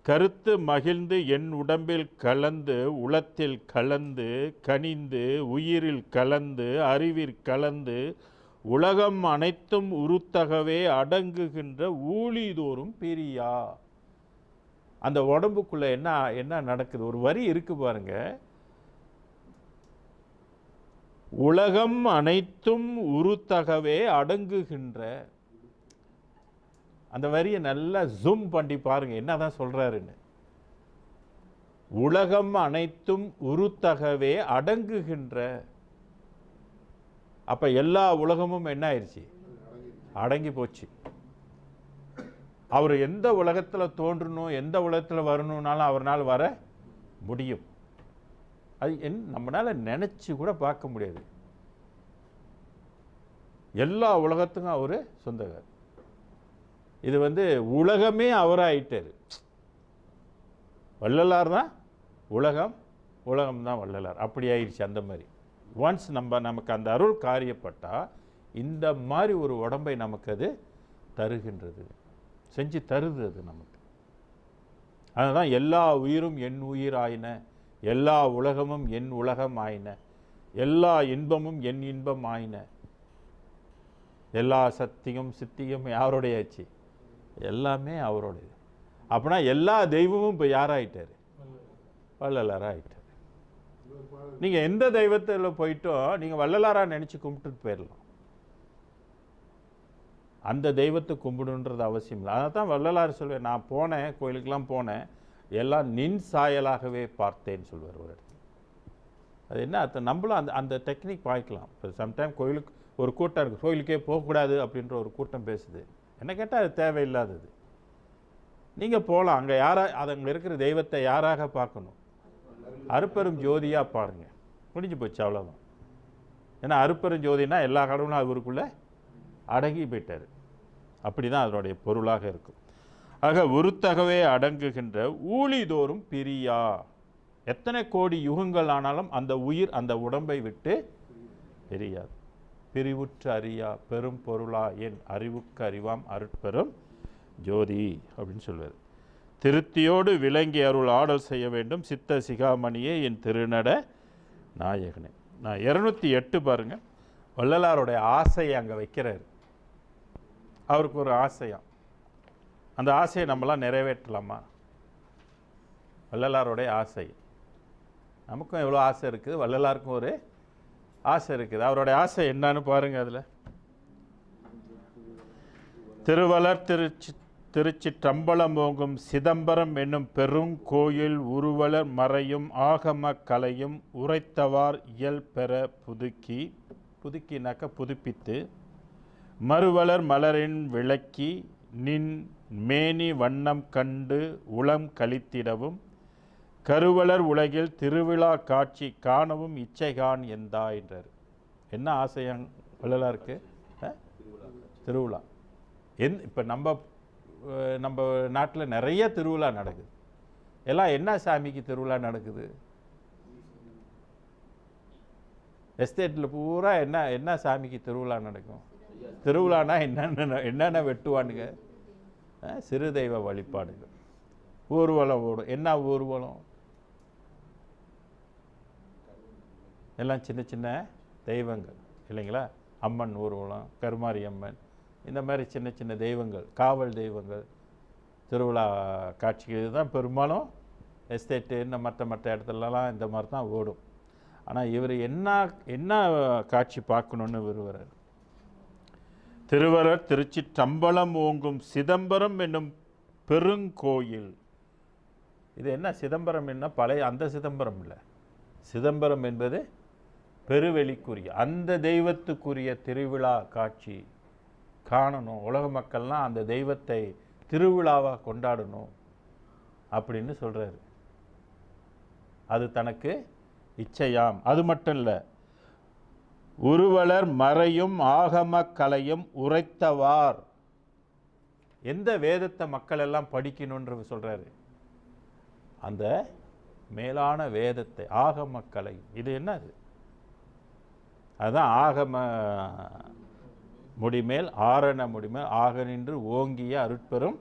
கருத்து மகிழ்ந்து என் உடம்பில் கலந்து உளத்தில் கலந்து கனிந்து உயிரில் கலந்து அறிவில் கலந்து உலகம் அனைத்தும் உருத்தகவே அடங்குகின்ற ஊழிதோறும் பிரியா. அந்த உடம்புக்குள்ள என்ன நடக்குது? ஒரு வரி இருக்கு பாருங்க. உலகம் அனைத்தும் உருத்தகவே அடங்குகின்ற. அந்த வரியை நல்லா ஜூம் பண்ணி பாருங்க, என்னதான் சொல்றாருன்னு. உலகம் அனைத்தும் உருத்தகவே அடங்குகின்ற. அப்ப எல்லா உலகமும் என்ன ஆயிடுச்சு? அடங்கி போச்சு. அவர் எந்த உலகத்தில் தோன்றணும், எந்த உலகத்தில் வரணும்னாலும் அவரால் வர முடியும். அது நம்மளால நினைச்சு கூட பார்க்க முடியாது. எல்லா உலகத்துக்கும் அவர் சொந்தக்கார். இது வந்து உலகமே அவராயிட்டார். வள்ளலார் தான் உலகம், உலகம் தான் வள்ளலார். அப்படி ஆயிடுச்சு. அந்த மாதிரி ஒன்ஸ் நமக்கு அந்த அருள் காரியப்பட்டால் இந்த மாதிரி ஒரு உடம்பை நமக்கு அது தருகின்றது, செஞ்சு தருது அது நமக்கு. அதுதான் எல்லா உயிரும் என் உயிர் ஆயின, எல்லா உலகமும் என் உலகம் ஆயின, எல்லா இன்பமும் என் இன்பம் ஆயின. எல்லா சத்தியம் சித்தியும் யாரோடையாச்சு? எல்லாமே அவரோடைய. அப்படின்னா எல்லா தெய்வமும் இப்போ யாராயிட்டார்? வள்ளலாராக ஆயிட்டார். நீங்கள் எந்த தெய்வத்தில் போயிட்டோ நீங்கள் வள்ளலாராக நினச்சி கும்பிட்டுட்டு போயிடலாம். அந்த தெய்வத்தை கும்பிடுன்றது அவசியம் இல்லை. அதை தான் வள்ளலார் சொல்வேன், நான் போனேன் கோயிலுக்கெல்லாம் போனேன், எல்லாம் நின் சாயலாகவே பார்த்தேன்னு சொல்வார் ஒரு இடத்துல. அது என்ன அர்த்தம்? நம்மளும் அந்த அந்த டெக்னிக் பாய்க்கலாம். இப்போ சம்டைம் கோயிலுக்கு ஒரு கூட்டம் இருக்குது, கோயிலுக்கே போகக்கூடாது அப்படின்ற ஒரு கூட்டம் பேசுது. என்ன கேட்டால் அது தேவையில்லாதது. நீங்கள் போகலாம், அங்கே அது அங்கே இருக்கிற தெய்வத்தை யாராக பார்க்கணும்? அருப்பெரும் ஜோதியாக பாருங்கள், முடிஞ்சு போச்சு, அவ்வளோதான். ஏன்னா அருப்பெரும் ஜோதினா எல்லா கடவுளும் அவருக்குள்ளே அடங்கி போயிட்டார். அப்படி தான் அதனுடைய பொருளாக இருக்கும். ஆக உருத்தகவே அடங்குகின்ற ஊழிதோறும் பிரியா. எத்தனை கோடி யுகங்கள் ஆனாலும் அந்த உயிர் அந்த உடம்பை விட்டு பிரியாது. பிரிவுற்று அறியா பெரும் பொருளா என் அறிவுக்கு அறிவாம் அருட்பெரும் ஜோதி அப்படின்னு சொல்வார். திருத்தியோடு விளங்கி அருள் ஆடல் செய்ய வேண்டும் சித்த சிகாமணியே என் திருநட நாயகனே. நான் 208 பாருங்கள், வள்ளலாருடைய ஆசையை அங்கே வைக்கிறார். அவருக்கு ஒரு ஆசையாம், அந்த ஆசையை நம்மளாம் நிறைவேற்றலாமா? வள்ளலாருடைய ஆசை, நமக்கும் எவ்வளோ ஆசை இருக்குது, வள்ளலாருக்கும் ஒரு ஆசை இருக்குது. அவருடைய ஆசை என்னன்னு பாருங்கள். அதில் திருவளர் திருச்சிற்றம்பலம் ஓங்கும் சிதம்பரம் என்னும் பெருங்கோயில் உருவலர் மறையும் ஆகம கலையும் உரைத்தவார் இயல் பெற புதுக்கி, புதுக்கினாக்க புதுப்பித்து, மறுவலர் மலரின் விளக்கி நின் மேனி வண்ணம் கண்டு உளம் கழித்திடவும் கருவலர் உலகில் திருவிழா காட்சி காணவும் இச்சைகான் எந்தா என்றார். என்ன ஆசையான் வள்ளலாருக்கு? திருவிழா. இப்போ நம்ம நாட்டில் நிறைய திருவிழா நடக்குது. எல்லாம் என்ன சாமிக்கு திருவிழா நடக்குது? எஸ்டேட்டில் பூரா என்ன சாமிக்கு திருவிழா நடக்கும்? திருவிழானா என்னென்ன வெட்டுவானுங்க? சிறு தெய்வ வழிபாடுகள், ஊர்வலம் ஓடும். என்ன ஊர்வலம்? எல்லாம் சின்ன சின்ன தெய்வங்கள் இல்லைங்களா? அம்மன் ஊர்வலம், கருமாரி அம்மன், இந்த மாதிரி சின்ன சின்ன தெய்வங்கள், காவல் தெய்வங்கள், திருவிழா காட்சிகள். இதுதான் பெரும்பாலும் எஸ்டேட்டு இன்னும் மற்ற இடத்துலலாம் இந்த மாதிரி தான் ஓடும். ஆனால் இவர் என்ன காட்சி பார்க்கணுன்னு விரும்புகிறார்? திருவரர் திருச்சிற்றம்பலம் ஓங்கும் சிதம்பரம் என்னும் பெருங்கோயில். இது என்ன சிதம்பரம்? என்ன பழைய அந்த சிதம்பரம் இல்லை. சிதம்பரம் என்பது பெருவெளிக்குரிய அந்த தெய்வத்துக்குரிய திருவிழா காட்சி காணணும். உலக மக்கள்லாம் அந்த தெய்வத்தை திருவிழாவாக கொண்டாடணும் அப்படின்னு சொல்கிறாரு. அது தனக்கு இச்சையாம். அது மட்டும் இல்லை, உருவலர் மறையும் ஆகம கலையும் உரைத்தவார். எந்த வேதத்தை மக்கள் எல்லாம் படிக்கணுன்ற சொல்கிறாரு? அந்த மேலான வேதத்தை, ஆகம கலை. இது என்னது? அதுதான் ஆகம முடிமேல் ஆரண முடிமேல் ஆக நின்று ஓங்கிய அருட்பெரும்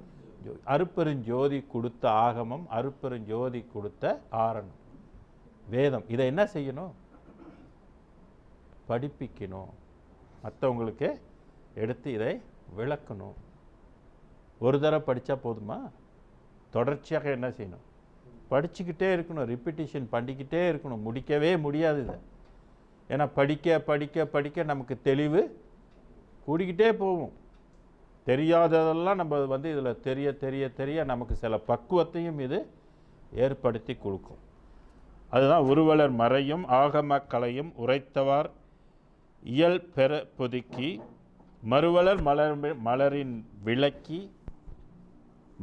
அருட்பெருஞ்சோதி கொடுத்த ஆகமம், அருட்பெருஞ்சோதி கொடுத்த ஆரணம் வேதம். இதை என்ன செய்யணும்? படிப்பிக்கணும், மற்றவங்களுக்கு எடுத்து இதை விளக்கணும். ஒரு தடவை படித்தா போதுமா? தொடர்ச்சியாக என்ன செய்யணும்? படிச்சுக்கிட்டே இருக்கணும், ரிப்பீட்டிஷன் பண்ணிக்கிட்டே இருக்கணும். முடிக்கவே முடியாது இதை. ஏன்னா படிக்க படிக்க படிக்க நமக்கு தெளிவு கூடிக்கிட்டே போகும். தெரியாததெல்லாம் நம்ம இதில் தெரிய தெரிய தெரிய நமக்கு சில பக்குவத்தையும் இது ஏற்படுத்தி கொடுக்கும். அதுதான் உருவலர் மறையும் ஆகம கலையும் உரைத்தவார் இயல் பெற புதுக்கி மறுவலர் மலரின் விளக்கி,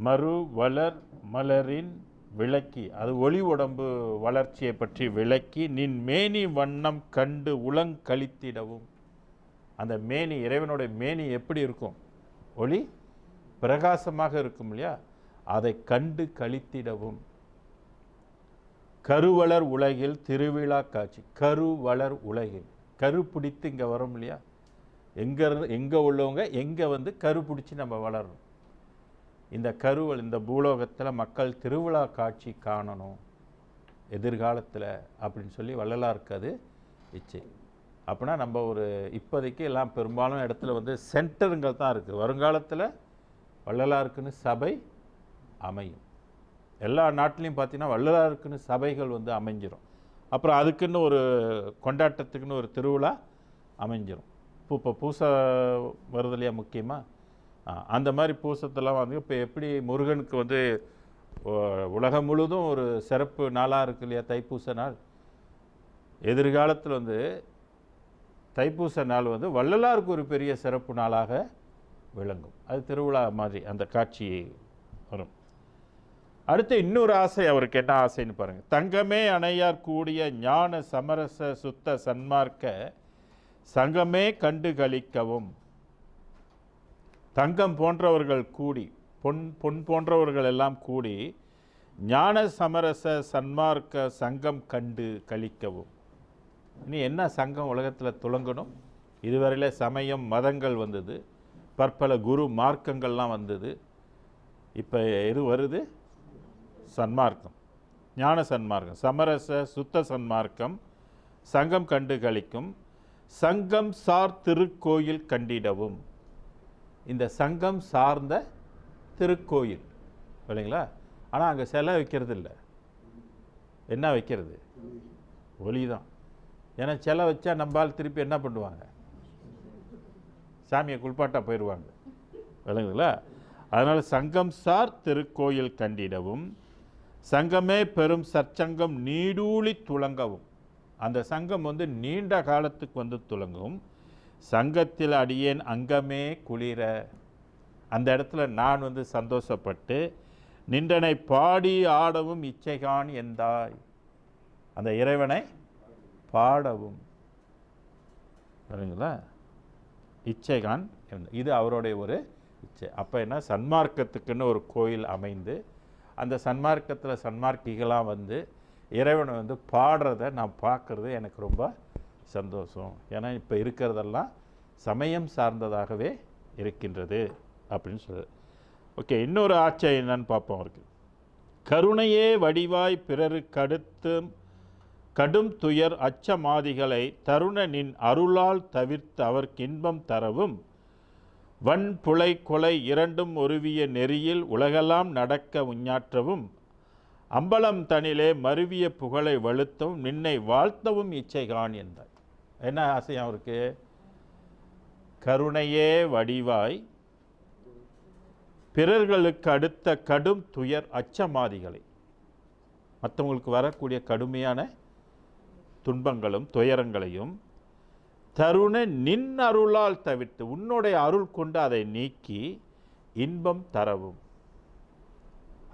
மறுவலர் மலரின் விளக்கி, அது ஒளி உடம்பு வளர்ச்சியை பற்றி விளக்கி நின் மேனி வண்ணம் கண்டு உளங்கழித்திடவும். அந்த மேனி, இறைவனுடைய மேனி எப்படி இருக்கும்? ஒளி பிரகாசமாக இருக்கும் இல்லையா? அதை கண்டு கழித்திடவும். கருவளர் உலகில் திருவிழா காட்சி. கருவளர் உலகில், கரு பிடித்து இங்கே வரும் இல்லையா? எங்கே உள்ளவங்க எங்கே கரு பிடிச்சி நம்ம வளரணும். இந்த கருவல், இந்த பூலோகத்தில் மக்கள் திருவிழா காட்சி காணணும் எதிர்காலத்தில் அப்படின்னு சொல்லி வள்ளலாருக்கு அது இச்சை. அப்படின்னா நம்ம ஒரு இப்போதைக்கு எல்லாம் பெரும்பாலும் இடத்துல சென்டருங்கள் தான் இருக்குது. வருங்காலத்தில் வள்ளலாருக்குன்னு சபை அமையும். எல்லா நாட்டிலையும் பார்த்தீங்கன்னா வள்ளலாருக்குன்னு சபைகள் அமைஞ்சிடும். அப்புறம் அதுக்குன்னு ஒரு கொண்டாட்டத்துக்குன்னு ஒரு திருவிழா அமைஞ்சிரும். இப்போ பூசை வருது இல்லையா முக்கியமாக, அந்த மாதிரி பூசத்தெல்லாம் வந்து இப்போ எப்படி முருகனுக்கு வந்து உலகம் முழுதும் ஒரு சிறப்பு நாளாக இருக்கு இல்லையா தைப்பூச நாள். எதிர்காலத்தில் வந்து தைப்பூச நாள் வந்து வள்ளலாருக்கு ஒரு பெரிய சிறப்பு நாளாக விளங்கும். அது திருவிழா மாதிரி அந்த காட்சி வரும். அடுத்து இன்னொரு ஆசை, அவருக்கு என்ன ஆசைன்னு பாருங்கள். தங்கமே அணையார் கூடிய ஞான சமரச சுத்த சன்மார்க்க சங்கமே கண்டு களிக்கவும். தங்கம் போன்றவர்கள் கூடி, பொன் போன்றவர்கள் எல்லாம் கூடி ஞான சமரச சன்மார்க்க சங்கம் கண்டு களிக்கவும். இனி என்ன சங்கம் உலகத்தில் துலங்கணும்? இதுவரையில் சமயம் மதங்கள் வந்தது, பற்பல குரு மார்க்கங்கள்லாம் வந்தது. இப்போ எது வருது? சன்மார்க்கம், ஞான சன்மார்க்கம், சமரச சுத்த சன்மார்க்கம் சங்கம் கண்டு களிக்கும். சங்கம் சார் திருக்கோயில் கண்டிடவும். இந்த சங்கம் சார்ந்த திருக்கோயில் இல்லைங்களா? ஆனால் அங்கே சிலை வைக்கிறது இல்லை. என்ன வைக்கிறது? ஒளி தான். ஏன்னா சிலை வச்சா நம்பால் திருப்பி என்ன பண்ணுவாங்க? சாமியை குளிப்பாட்டா போயிடுவாங்க விளங்குதுங்களா? அதனால் சங்கம் சார் திருக்கோயில் கண்டிடவும். சங்கமே பெரும் சற்சங்கம் நீடூழி துளங்கவும். அந்த சங்கம் வந்து நீண்ட காலத்துக்கு வந்து துளங்கும். சங்கத்தில் அடியேன் அங்கமே குளிர. அந்த இடத்துல நான் வந்து சந்தோஷப்பட்டு நின்றனை பாடி ஆடவும் இச்சைகான் எந்தாய். அந்த இறைவனை பாடவும் சரிங்களா? இச்சைகான், இது அவருடைய ஒரு இச்சை. அப்போ என்ன, சன்மார்க்கத்துக்குன்னு ஒரு கோயில் அமைந்து அந்த சன்மார்க்கத்தில் சன்மார்க்கிகளாக வந்து இறைவனை வந்து பாடுறத நான் பார்க்குறது எனக்கு ரொம்ப சந்தோஷம். ஏன்னா இப்போ இருக்கிறதெல்லாம் சமயம் சார்ந்ததாகவே இருக்கின்றது அப்படின்னு சொல்லுது. ஓகே, இன்னொரு ஆட்சி என்னன்னு பார்ப்போம் அவருக்கு. கருணையே வடிவாய் பிறருக்கு அடுத்து கடும் துயர் அச்சமாதிகளை தருண நின் அருளால் தவிர்த்து அவர்க்கு இன்பம் தரவும். வன் புலை கொலை இரண்டும் ஒருவிய நெறியில் உலகெல்லாம் நடக்க உஞ்ஞாற்றவும். அம்பலம் தனிலே மருவிய புகழை வலுத்தவும் நின்னை வாழ்த்தவும் இச்சைகான் என்றார். என்ன ஆசை அவருக்கு? கருணையே வடிவாய் பிறர்களுக்கு அடுத்த கடும் துயர் அச்சமாதிகளை, மற்றவங்களுக்கு வரக்கூடிய கடுமையான துன்பங்களும் துயரங்களையும் தருண நின் அருளால் தவிர்த்து, உன்னுடைய அருள் கொண்டு அதை நீக்கி இன்பம் தரவும்.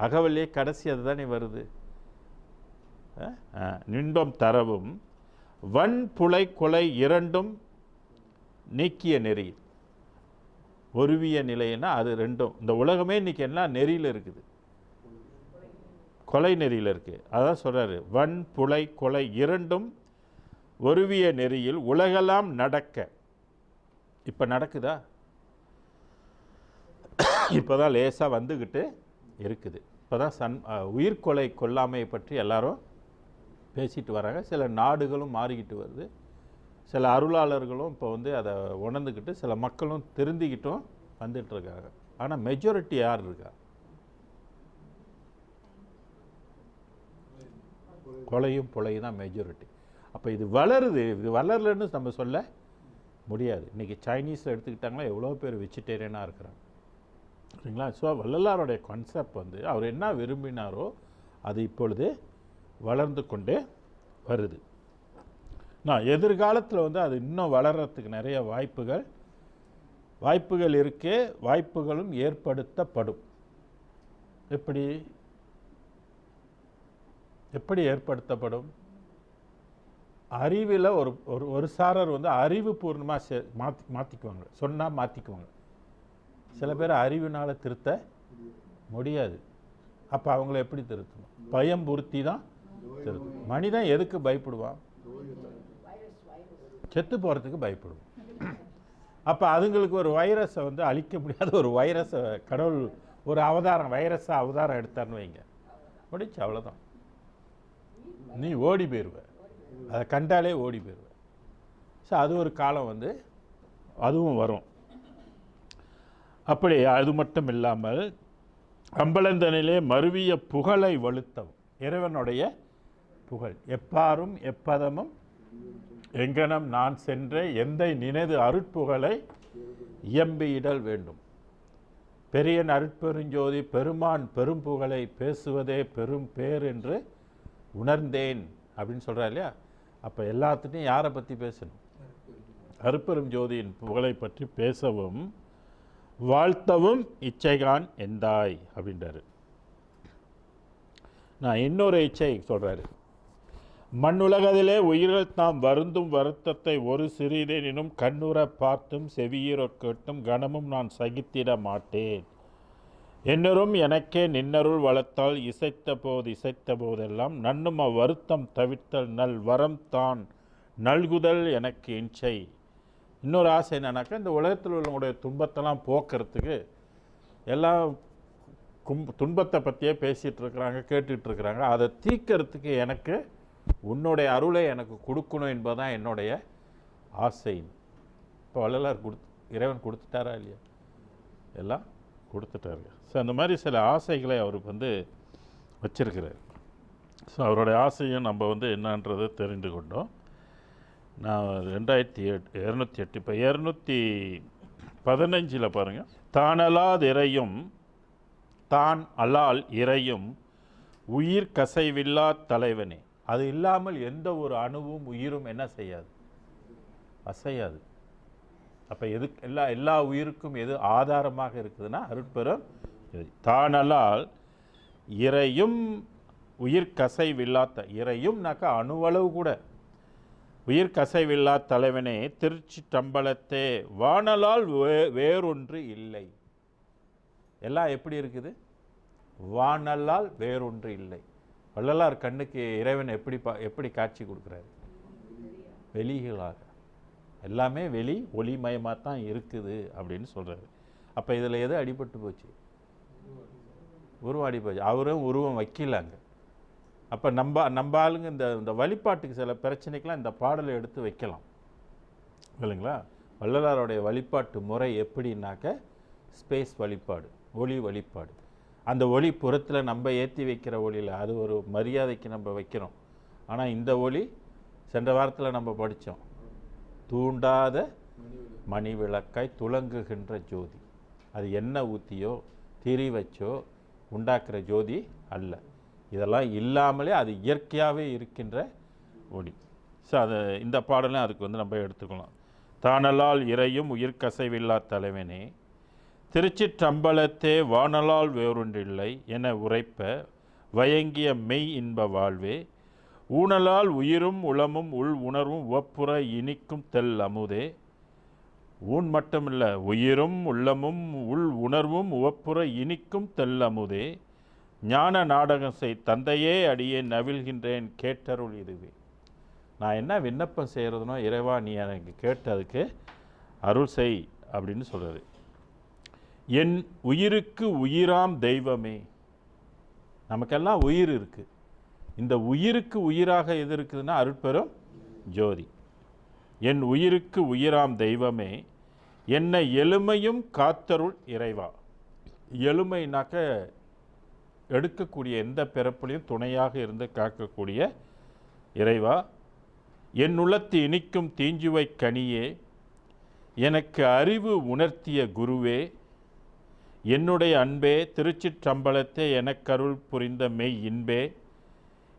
அகவலே கடைசி அதுதானே வருது. இன்பம் தரவும். வன் புலை கொலை இரண்டும் நீக்கிய நெறி. ஒருவிய நிலைன்னா அது ரெண்டும். இந்த உலகமே இன்னைக்கு என்ன நெறியில் இருக்குது? கொலை நெறியில் இருக்குது. அதான் சொல்கிறாரு, வன் புலை கொலை இரண்டும் ஒருவிய நெறியில் உலகெல்லாம் நடக்க. இப்போ நடக்குதா? இப்போ தான் லேசாக வந்துக்கிட்டு இருக்குது. இப்போ தான் உயிர்கொலை கொல்லாமையை பற்றி எல்லாரும் பேசிட்டு வராங்க. சில நாடுகளும் மாறிக்கிட்டு வருது. சில அருளாளர்களும் இப்போ வந்து அதை உணர்ந்துக்கிட்டு, சில மக்களும் திருந்திக்கிட்டும் வந்துட்டுருக்காங்க. ஆனால் மெஜாரிட்டி யார் இருக்கா? கொலையும் புலையும் தான் மெஜாரிட்டி. அப்போ இது வளருது. இது வளரலன்னு நம்ம சொல்ல முடியாது. இன்றைக்கி சைனீஸ் எடுத்துக்கிட்டாங்களா எவ்வளோ பேர் வெஜிடேரியனாக இருக்கிறாங்க சரிங்களா? ஸோ வள்ளலாருடைய கான்செப்ட் வந்து அவர் என்ன விரும்பினாரோ அது இப்பொழுது வளர்ந்து கொண்டே வருது. நான் எதிர்காலத்தில் வந்து அது இன்னும் வளர்கிறதுக்கு நிறைய வாய்ப்புகள் இருக்கு. வாய்ப்புகளும் ஏற்படுத்தப்படும். எப்படி ஏற்படுத்தப்படும்? அறிவில் ஒரு சாரர் வந்து அறிவுபூர்ணமாக மாற்றிக்குவாங்க, சொன்னால் மாற்றிக்குவாங்க. சில பேர் அறிவினால் திருத்த முடியாது. அப்போ அவங்கள எப்படி திருத்தணும்? பயம் பொருத்தி தான் திருத்தணும். மனிதன் எதுக்கு பயப்படுவான்? செத்து போகிறதுக்கு பயப்படுவான். அப்போ அதுங்களுக்கு ஒரு வைரஸை வந்து அழிக்க முடியாத ஒரு வைரஸை கடவுள் ஒரு அவதாரம், வைரஸை அவதாரம் எடுத்தார்னு வைங்க, முடிச்சு அவ்வளோதான். நீ ஓடி போயிடுவ, அதை கண்டாலே ஓடி போயிடுவ. ஸோ அது ஒரு காலம் வந்து அதுவும் வரும். அப்படி அது மட்டும் இல்லாமல் அம்பலந்தனிலே மருவிய புகழை வலுத்தவும், இறைவனுடைய புகழ். எப்பாரும் எப்பதமும் எங்கனம் நான் சென்ற எந்தை நினைது அருட்புகழை இயம்பியிடல் வேண்டும். பெரியன் அருட்பெருஞ்சோதி பெருமான் பெரும்புகழை பேசுவதே பெரும் பேர் என்று உணர்ந்தேன் அப்படின்னு சொல்கிறா இல்லையா? அப்போ எல்லாத்துட்டையும் யாரை பற்றி பேசணும்? அருட்பெரும் ஜோதியின் புகழை பற்றி பேசவும் வாழ்த்தவும் இச்சைகான் எந்தாய் அப்படின்றாரு. நான் இன்னொரு இச்சை சொல்கிறாரு. மண்ணுலகத்திலே உயிர்கள் தாம் வருந்தும் வருத்தத்தை ஒரு சிறிதேனும் கண்ணுற பார்த்தும் செவியுற கேட்டும் கணமும் நான் சகித்திட மாட்டேன். என்னரும் எனக்கே நின்னருள் வளர்த்தால் இசைத்த போதெல்லாம் நன்னும் அவ்வருத்தம் தவிர்த்தல் நல் வரம் தான் நல்குதல் எனக்கு இன்சை. இன்னொரு ஆசை என்னன்னாக்கா, இந்த உலகத்தில் உள்ளவங்களுடைய துன்பத்தெல்லாம் போக்குறதுக்கு எல்லாம் துன்பத்தை பற்றியே பேசிகிட்டு இருக்கிறாங்க, கேட்டுட்ருக்குறாங்க. அதை தீர்க்கறதுக்கு எனக்கு உன்னுடைய அருளை எனக்கு கொடுக்கணும் என்பதுதான் என்னுடைய ஆசை. இப்போ வள்ளலார் இறைவன் கொடுத்துட்டாரா இல்லையா? எல்லாம் கொடுத்துட்டாரு. ஸோ அந்த மாதிரி சில ஆசைகளை அவருக்கு வச்சிருக்கிறார். ஸோ அவருடைய ஆசையும் நம்ம என்னன்றதை தெரிந்து கொண்டோம். நான் 2208 இப்போ 215 பாருங்கள். தானலாதிரையும் தான் அலால் இறையும் உயிர் கசைவில்லா தலைவனே. அது இல்லாமல் எந்த ஒரு அணுவும் உயிரும் என்ன செய்யாது? அசையாது. அப்போ எது எல்லா உயிருக்கும் எது ஆதாரமாக இருக்குதுன்னா அருட்பெரும் தானலால் இறையும் உயிர் கசைவில்லா இறையும்னாக்கா அணுவளவு கூட உயிர் கசைவில்லா தலைவனே திருச்சி தம்பலத்தே வானலால் வேறொன்று இல்லை. எல்லாம் எப்படி இருக்குது? வானலால் வேறொன்று இல்லை. வள்ளலார் கண்ணுக்கு இறைவன் எப்படி காட்சி கொடுக்குறாரு? வெளிகளாக. எல்லாமே வெளி ஒளிமயமாக தான் இருக்குது அப்படின்னு சொல்கிறாரு. அப்போ இதில் எது அடிபட்டு போச்சு? உருவம் அடிப்போச்சு. அவரும் உருவம் வைக்கலாங்க. அப்போ நம்ம ஆளுங்க இந்த வழிபாட்டுக்கு சில பிரச்சனைக்கெலாம் இந்த பாடலை எடுத்து வைக்கலாம் இல்லைங்களா? வள்ளலாருடைய வழிபாட்டு முறை எப்படின்னாக்க ஸ்பேஸ் வழிபாடு, ஒளி வழிபாடு. அந்த ஒளி புறத்தில் நம்ம ஏற்றி வைக்கிற ஒளியில் அது ஒரு மரியாதைக்கு நம்ம வைக்கிறோம். ஆனால் இந்த ஒளி சென்ற வாரத்தில் நம்ம படித்தோம், தூண்டாத மணி விளக்காய் துலங்குகின்ற ஜோதி. அது எண்ணெய் ஊற்றியோ திரி வச்சோ உண்டாக்குற ஜோதி அல்ல. இதெல்லாம் இல்லாமலே அது இயற்கையாகவே இருக்கின்ற ஒளி. ஸோ அதை இந்த பாடலையும் அதுக்கு நம்ம எடுத்துக்கலாம். தானலால் இறையும் உயிர் கசைவில்லா தலைவனே திருச்சிற்றம்பலத்தே வானலால் வேறொன்றில்லை என உரைப்ப வயங்கிய மெய் இன்ப வாழ்வே ஊனலால் உயிரும் உளமும் உள் உணர்வும் உவப்புற இனிக்கும் தெல் அமுதே. ஊன் மட்டுமில்லை, உயிரும் உள்ளமும் உள் உணர்வும் உவப்புற இனிக்கும் தெல் அமுதே. ஞான நாடகம் செய் தந்தையே அடியே நவிழ்கின்றேன் கேட்டருள் இதுவே. நான் என்ன விண்ணப்பம் செய்கிறதுனோ இறைவா நீ எனக்கு கேட்டதுக்கு அருள் செய் அப்படின்னு சொல்கிறது. என் உயிருக்கு உயிராம் தெய்வமே. நமக்கெல்லாம் உயிர் இருக்குது. இந்த உயிருக்கு உயிராக எது இருக்குதுன்னா அருட்பெரும் ஜோதி. என் உயிருக்கு உயிராம் தெய்வமே என்னை எளிமையும் காத்தருள் இறைவா. எளிமைனாக்க எடுக்கக்கூடிய எந்த பிறப்புலையும் துணையாக இருந்து காக்கக்கூடிய இறைவா. என் உள்ளத்து இனிக்கும் தீஞ்சுவை கனியே எனக்கு அறிவு உணர்த்திய குருவே என்னுடைய அன்பே திருச்சிற்றம்பலத்தே எனக்கருள் புரிந்த மெய் இன்பே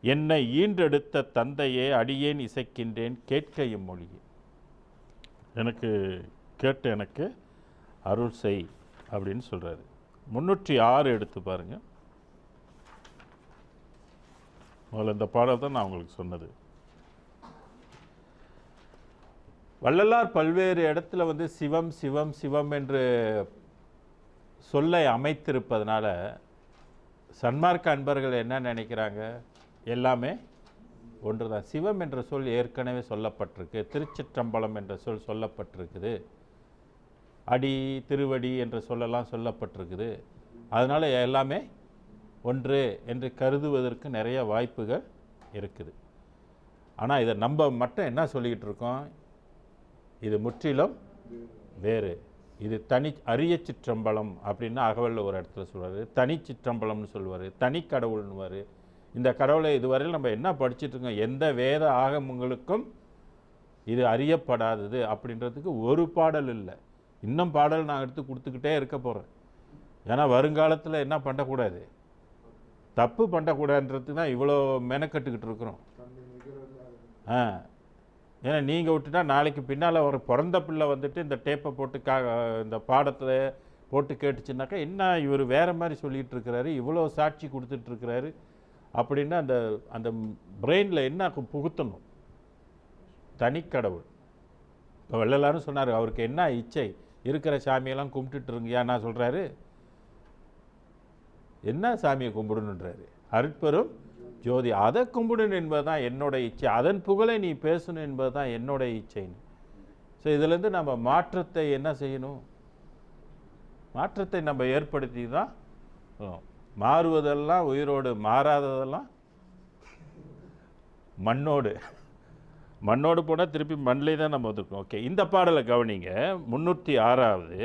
என்னை ஈன்றெடுத்த தந்தையே அடியேன் இசைக்கின்றேன் கேட்க இம்மொழியே. எனக்கு கேட்டு எனக்கு அருள் செய் அப்படின்னு சொல்கிறாரு. 306 எடுத்து பாருங்கள். முதல்ல இந்த பாடல் தான் நான் உங்களுக்கு சொன்னது. வள்ளலார் பல்வேறு இடத்துல சிவம் சிவம் சிவம் என்று சொல்லை அமைத்திருப்பதனால சன்மார்க்க அன்பர்கள் என்ன நினைக்கிறாங்க? எல்லாமே ஒன்று தான். சிவம் என்ற சொல் ஏற்கனவே சொல்லப்பட்டிருக்கு, திருச்சிற்றம்பலம் என்ற சொல் சொல்லப்பட்டிருக்குது, அடி திருவடி என்ற சொல்லலாம் சொல்லப்பட்டிருக்குது. அதனால் எல்லாமே ஒன்று என்று கருதுவதற்கு நிறைய வாய்ப்புகள் இருக்குது. ஆனால் இதை நம்ம மட்டும் என்ன சொல்லிக்கிட்டு இருக்கோம்? இது முற்றிலும் வேறு. இது அரிய சிற்றம்பலம் அப்படின்னு அகவலில் ஒரு இடத்துல சொல்வார், தனி சிற்றம்பலம்னு சொல்லுவார், தனி கடவுள்னுவார். இந்த கடவுளை இதுவரையில் நம்ம என்ன படிச்சுட்டு இருக்கோம், எந்த வேத ஆகமங்களுக்கும் இது அறியப்படாதது அப்படின்றதுக்கு ஒரு பாடல் இல்லை. இன்னும் பாடல் நான் எடுத்து கொடுத்துக்கிட்டே இருக்க போகிறேன். ஏன்னா வருங்காலத்தில் என்ன பண்ணக்கூடாது, தப்பு பண்ணக்கூடாதுன்றதுக்கு தான் இவ்வளோ மெனக்கட்டுக்கிட்டு இருக்கிறோம். ஏன்னா நீங்கள் விட்டுட்டா நாளைக்கு பின்னால் ஒரு பிறந்த பிள்ளை வந்துட்டு இந்த டேப்பை போட்டு இந்த பாடத்தில் போட்டு கேட்டுச்சுனாக்கா என்ன இவர் வேறு மாதிரி சொல்லிகிட்டு இருக்கிறாரு, இவ்வளோ சாட்சி கொடுத்துட்ருக்கிறாரு அப்படின்னு அந்த அந்த பிரெயினில் என்ன புகுத்தணும். தனிக்கடவுள் இப்போ வள்ளலாரும் சொன்னார், அவருக்கு என்ன இச்சை, இருக்கிற சாமியெல்லாம் கும்பிட்டுருங்கயா நான் சொல்கிறாரு, என்ன சாமியை கும்பிடணுன்றாரு, அருட்பெரும் ஜோதி, அதை கும்பிடணும் என்பது தான் என்னோட இச்சை, அதன் புகழை நீ பேசணும் என்பது தான் என்னோட இச்சைன்னு. ஸோ இதுலேருந்து நம்ம மாற்றத்தை என்ன செய்யணும், மாற்றத்தை நம்ம ஏற்படுத்தி தான் மாறுவதெல்லாம் உயிரோடு, மாறாததெல்லாம் மண்ணோடு. மண்ணோடு போனால் திருப்பி மண்ணிலே தான் நம்ம வந்துருக்கோம். ஓகே, இந்த பாடலை கவனிங்க. 306வது.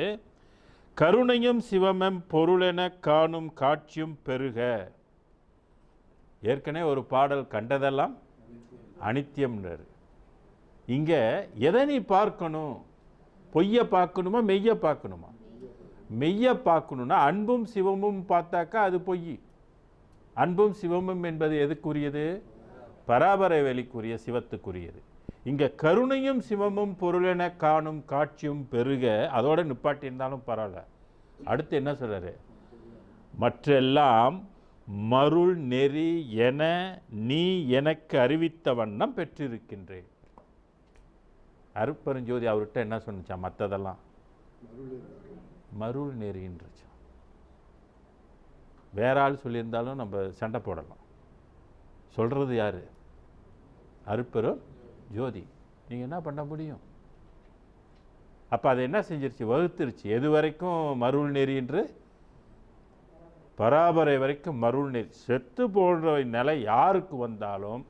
கருணையும் சிவமும் பொருளென காணும் காட்சியும் பெருக. ஏற்கனவே ஒரு பாடல் கண்டதெல்லாம் அனித்தியம்ன்றார். இங்கே எதை நீ பார்க்கணும், பொய்யை பார்க்கணுமா மெய்யை பார்க்கணுமா? மெய்யை பார்க்கணுன்னா அன்பும் சிவமும் பார்த்தாக்கா அது பொய். அன்பும் சிவமும் என்பது எதுக்குரியது? பராபரை வெளிக்குரிய சிவத்துக்குரியது. இங்கே கருணையும் சிவமும் பொருளென காணும் காட்சியும் பெருக, அதோட நிப்பாட்டியிருந்தாலும் பரவாயில்ல. அடுத்து என்ன சொல்றாரு? மற்றெல்லாம் மருள் நெறி என நீ எனக்கு அறிவித்த வண்ணம் பெற்றிருக்கின்றேன். அருட்பெருஞ்சோதி அவர்கிட்ட என்ன சொன்னிச்சா? மற்றதெல்லாம் மருள் நெறின்றுச்சா. வேற ஆள் சொல்லியிருந்தாலும் நம்ம சண்டை போடலாம். சொல்கிறது யார்? அருட்பெரும் ஜோதி. நீங்கள் என்ன பண்ண முடியும்? அப்போ அதை என்ன செஞ்சிருச்சு? வகுத்துருச்சு. எது வரைக்கும் மருள் நெறி என்று? பராபரை வரைக்கும் மருள் நெறி. செத்து போன்ற நிலை யாருக்கு வந்தாலும்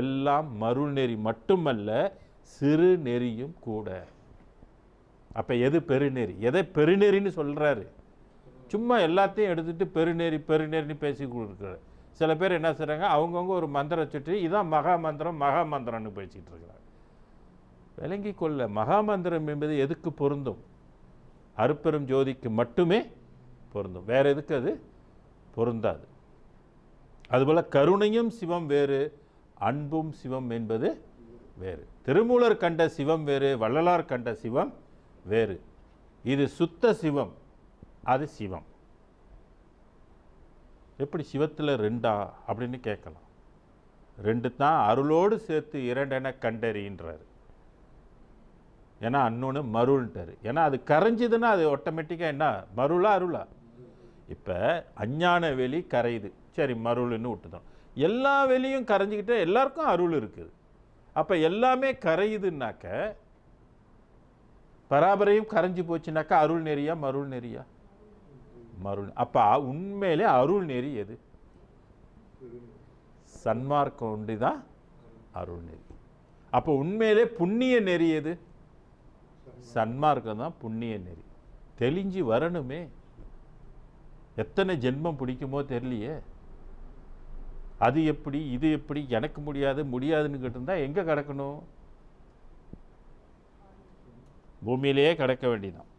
எல்லாம் மருள் நெறி மட்டுமல்ல, சிறு நெறியும் கூட. அப்போ எது பெருநெறி? எதை பெருநெறின்னு சொல்கிறாரு? சும்மா எல்லாத்தையும் எடுத்துகிட்டு பெருநெறி பெருநெறின்னு பேசி கொடுக்குறாரு. சில பேர் என்ன செய்கிறாங்க, அவங்கவுங்க ஒரு மந்திரம் சுற்றி இதான் மகா மந்திரம் மகா மந்திரம்னு பேசிகிட்டு இருக்கிறாங்க. விளங்கி கொள்ள, மகா மந்திரம் என்பது எதுக்கு பொருந்தும்? அருட்பெரும் ஜோதிக்கு மட்டுமே பொருந்தும், வேறு எதுக்கு அது பொருந்தாது. அதுபோல் கருணையும் சிவம் வேறு, அன்பும் சிவம் என்பது வேறு. திருமூலர் கண்ட சிவம் வேறு, வள்ளலார் கண்ட சிவம் வேறு. இது சுத்த சிவம், அது சிவம். எப்படி சிவத்தில் ரெண்டா அப்படின்னு கேட்கலாம். ரெண்டு தான், அருளோடு சேர்த்து இரண்டென கண்டறின்றார். ஏன்னா அன்னொன்று மருள்ன்றார். ஏன்னா அது கரைஞ்சிதுன்னா அது ஆட்டோமேட்டிக்காக என்ன, மருளா அருளா? இப்போ அஞ்ஞான வெளி கரையுது, சரி மருள்னு விட்டுதான். எல்லா வெளியும் கரைஞ்சிக்கிட்டே எல்லாருக்கும் அருள் இருக்குது. அப்போ எல்லாமே கரையுதுன்னாக்க, பராபரையும் கரைஞ்சி போச்சுனாக்கா அருள் நெறியா மருள் நெறியா? மருள். அப்போ உண்மையிலே அருள் நெறி எது? சன்மார்க்கம் ஒன்று தான் அருள் நெறி. அப்போ உண்மையிலே புண்ணிய நெறி எது? சன்மார்க்கம் தான் புண்ணிய நெறி. தெளிஞ்சு வரணுமே. எத்தனை ஜென்மம் பிடிக்குமோ தெரியலையே. அது எப்படி இது எப்படி, எனக்கு முடியாது முடியாதுன்னு கேட்டிருந்தா எங்கே கிடக்கணும்? பூமியிலேயே கிடக்க வேண்டியதான்.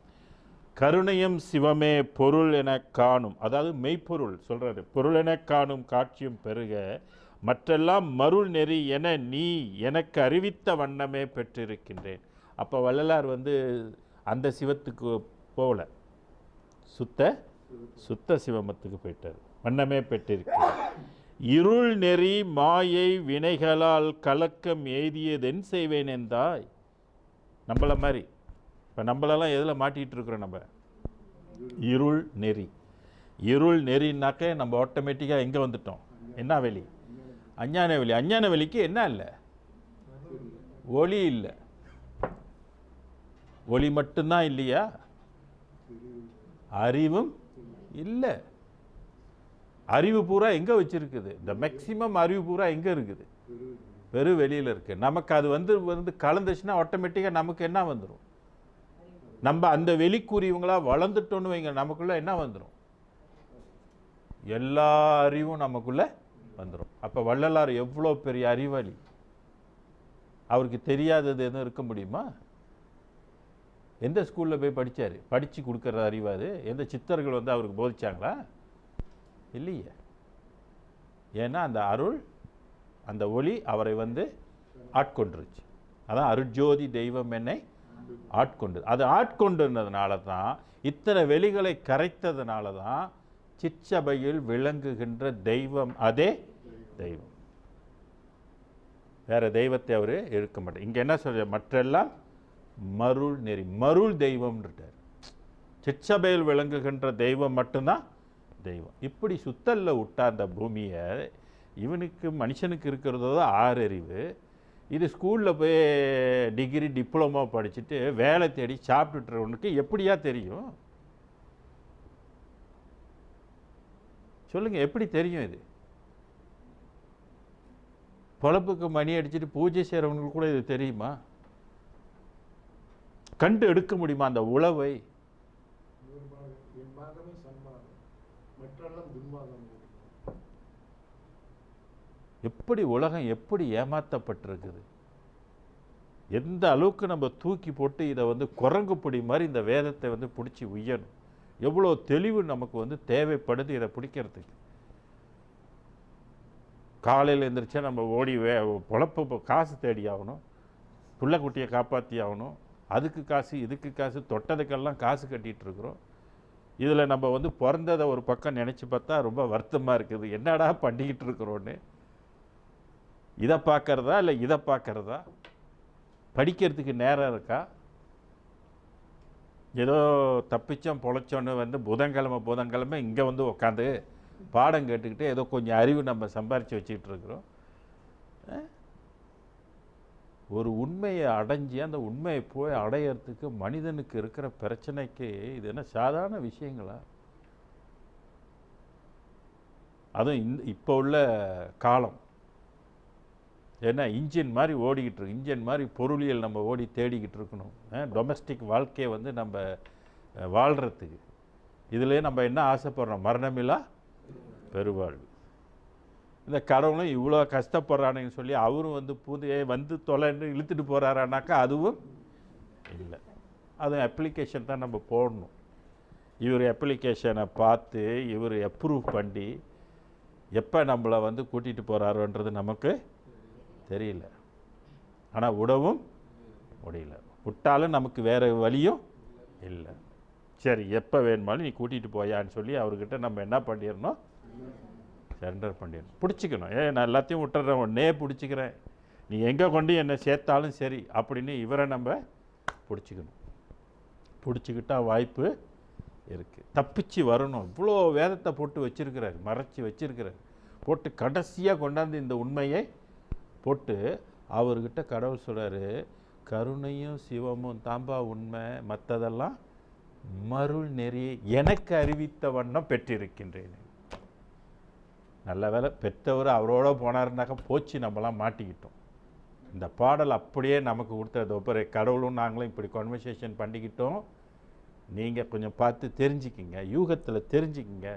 கருணையும் சிவமே பொருள் என காணும், அதாவது மெய்ப்பொருள் சொல்கிறாரு. பொருள் என காணும் காட்சியும் பெருக, மற்றெல்லாம் மருள் நெறி என நீ எனக்கு அறிவித்த வண்ணமே பெற்றிருக்கின்றேன். அப்போ வள்ளலார் அந்த சிவத்துக்கு போகல, சுத்த சிவமத்துக்கு போயிட்டார். வண்ணமே பெற்றிருக்கிறார். இருள் நெறி மாயை வினைகளால் கலக்கம் எய்தியதென் செய்வேன் என்றாய். நம்மள மாதிரி இப்போ நம்மளெல்லாம் எதில் மாட்டிகிட்டு இருக்கிறோம்? நம்ம இருள் நெறி. இருள் நெறினாக்க நம்ம ஆட்டோமேட்டிக்காக எங்கே வந்துட்டோம்? என்ன வெளி? அஞ்ஞான வெளி. அஞ்ஞான வெளிக்கு என்ன இல்லை? ஒளி இல்லை. ஒளி மட்டும்தான் இல்லையா? அறிவும் இல்லை. அறிவு பூரா எங்கே வச்சிருக்குது? இந்த மேக்சிமம் அறிவு பூரா எங்கே இருக்குது? பெரு வெளியில் இருக்குது. நமக்கு அது வந்து கலந்துச்சுன்னா ஆட்டோமேட்டிக்காக நமக்கு என்ன வந்துடும்? நம்ம அந்த வெளிக்குரியவங்களாக வளர்ந்துட்டோன்னு வைங்க, நமக்குள்ளே என்ன வந்துடும்? எல்லா அறிவும் நமக்குள்ளே வந்துடும். அப்போ வள்ளலார் எவ்வளோ பெரிய அறிவாளி, அவருக்கு தெரியாதது எதுவும் இருக்க முடியுமா? எந்த ஸ்கூலில் போய் படித்தார்? படித்து கொடுக்குற அறிவாது எந்த சித்தர்கள் வந்து அவருக்கு போதிச்சாங்களா? இல்லையே. ஏன்னா அந்த அருள், அந்த ஒளி அவரை வந்து ஆட்கொண்டுருச்சு. அதான் அருட்ஜோதி தெய்வம் என்னை ஆட்கொண்டு. அது ஆட்கொண்டுனதுனால தான், இத்தனை வெளிகளை கரைத்ததுனால தான் சிற்சபையில் விளங்குகின்ற தெய்வம் அதே தெய்வம். வேற தெய்வத்தை அவர் இருக்க மாட்டார். இங்கே என்ன சொல்ற, மற்றெல்லாம் மருள் நெறி, மருள் தெய்வம்ன்றார். சிற்சபையில் விளங்குகின்ற தெய்வம் மட்டும்தான் தெய்வம். இப்படி சுத்தல்ல விட்டா அந்த பூமியை, இவனுக்கு மனுஷனுக்கு இருக்கிறதோ 6 அறிவு. இது ஸ்கூலில் போய் டிகிரி டிப்ளமோ படிச்சுட்டு வேலை தேடி சாப்பிட்டுட்டுறவனுக்கு எப்படியா தெரியும்? சொல்லுங்க, எப்படி தெரியும்? இது பொழப்புக்கு மணி அடிச்சுட்டு பூஜை செய்கிறவங்களுக்கு கூட இது தெரியுமா? கண்டு எடுக்க முடியுமா அந்த உழவை? எப்படி உலகம் எப்படி ஏமாற்றப்பட்டிருக்குது, எந்த அளவுக்கு நம்ம தூக்கி போட்டு இதை வந்து குரங்கு பிடி மாதிரி இந்த வேதத்தை வந்து பிடிச்சி உயரணும். எவ்வளோ தெளிவு நமக்கு வந்து தேவைப்படுது இதை பிடிக்கிறதுக்கு. காலையில் எழுந்திரிச்சா நம்ம ஓடி பொழப்பு காசு தேடி ஆகணும், பிள்ளைக்குட்டியை காப்பாற்றி ஆகணும், அதுக்கு காசு இதுக்கு காசு, தொட்டதுக்கெல்லாம் காசு கட்டிகிட்டு இருக்கிறோம். இதில் நம்ம வந்து பிறந்ததை ஒரு பக்கம் நினச்சி பார்த்தா ரொம்ப வருத்தமாக இருக்குது. என்னடா பண்ணிக்கிட்டு இருக்கிறோன்னு. இதை பார்க்கறதா இல்லை இதை பார்க்கறதா? படிக்கிறதுக்கு நேரம் இருக்கா? ஏதோ தப்பிச்சோம் பொழைச்சோன்னு வந்து புதன்கிழமை இங்கே வந்து உட்காந்து பாடம் கேட்டுக்கிட்டு ஏதோ கொஞ்சம் அறிவு நம்ம சம்பாரித்து வச்சுக்கிட்டு இருக்கிறோம். ஒரு உண்மையை அடைஞ்சி அந்த உண்மையை போய் அடையிறதுக்கு மனிதனுக்கு இருக்கிற பிரச்சனைக்கு இது என்ன சாதாரண விஷயங்களா? அதுவும் இப்போ உள்ள காலம் ஏன்னா இன்ஜின் மாதிரி ஓடிக்கிட்டு இருக்கு. இன்ஜின் மாதிரி பொருளியல் நம்ம ஓடி தேடிக்கிட்டு இருக்கணும். டொமஸ்டிக் வாழ்க்கையை வந்து நம்ம வாழ்கிறதுக்கு இதிலே நம்ம என்ன ஆசைப்படுறோம்? மரணமில்லா பெருவாழ்வு. இந்த கடவுளும் இவ்வளோ கஷ்டப்படுறானுன்னு சொல்லி அவரும் வந்து பூதையை வந்து தொலைன்னு இழுத்துட்டு போகிறாரானாக்கா அதுவும் இல்லை. அதுவும் அப்ளிகேஷன் தான் நம்ம போடணும். இவர் அப்ளிகேஷனை பார்த்து இவர் அப்ரூவ் பண்ணி எப்போ நம்மளை வந்து கூட்டிகிட்டு போகிறாரோன்றது நமக்கு தெரியல. ஆனால் விடவும் முடியல. விட்டாலும் நமக்கு வேறு வழியும் இல்லை. சரி, எப்போ வேணுமாலும் நீ கூட்டிகிட்டு போயான்னு சொல்லி அவர்கிட்ட நம்ம என்ன பண்ணிடணும்? சரண்டர் பண்ணிடணும், பிடிச்சிக்கணும். நான் எல்லாத்தையும் விட்டுறேன், உடனே பிடிச்சிக்கிறேன், நீ எங்கே கொண்டு என்னை சேர்த்தாலும் சரி அப்படின்னு இவரை நம்ம பிடிச்சிக்கணும். பிடிச்சிக்கிட்டா வாய்ப்பு இருக்குது, தப்பிச்சு வரணும். இவ்வளோ வேதத்தை போட்டு வச்சிருக்கிறார், மறைச்சி வச்சிருக்கிறார். போட்டு கடைசியாக கொண்டாந்து இந்த உண்மையை போட்டு அவர்கிட்ட கடவுள் சொல்கிறாரு, கருணையும் சிவமும் தாம்பா உண்மை, மற்றதெல்லாம் மருள் நெறி எனக்கு அறிவித்த வண்ணம் பெற்றிருக்கின்றேன். நல்ல வேலை பெற்றவர் அவரோட போனாருனாக்கா போச்சு, நம்மளாம் மாட்டிக்கிட்டோம். இந்த பாடல் அப்படியே நமக்கு கொடுத்தது. ஒவ்வொரு கடவுளும் நாங்களும் இப்படி கான்வர்சேஷன் பண்ணிக்கிட்டோம். நீங்கள் கொஞ்சம் பார்த்து தெரிஞ்சுக்கிங்க, யூகத்தில் தெரிஞ்சுக்கிங்க.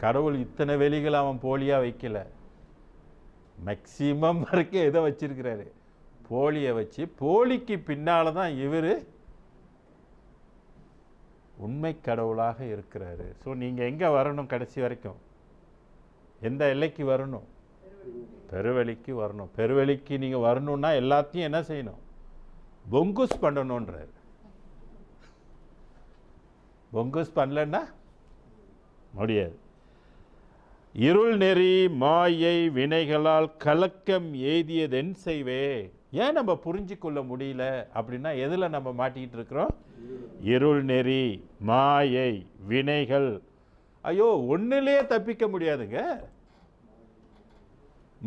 கடவுள் இத்தனை வெளிகளை அவன் போலியாக வைக்கல. மேக்சிமம் வரைக்கும் எதை வச்சிருக்கிறாரு? போலியை வச்சு. போலிக்கு பின்னால் தான் இவர் உண்மை கடவுளாக இருக்கிறாரு. ஸோ நீங்கள் எங்கே வரணும்? கடைசி வரைக்கும் எந்த எல்லைக்கு வரணும்? பெருவெளிக்கு வரணும். பெருவெளிக்கு நீங்கள் வரணும்னா எல்லாத்தையும் என்ன செய்யணும்? பொங்குஸ் பண்ணணுன்றார். பொங்குஸ் பண்ணலன்னா முடியாது. இருள் நெறி மாயை வினைகளால் கலக்கம் எய்தியதென் செய்வே. ஏன் நம்ம புரிஞ்சு கொள்ள முடியல அப்படின்னா எதில் நம்ம மாட்டிக்கிட்டு இருக்கிறோம்? இருள் நெறி மாயை வினைகள். ஐயோ, ஒன்றுலேயே தப்பிக்க முடியாதுங்க.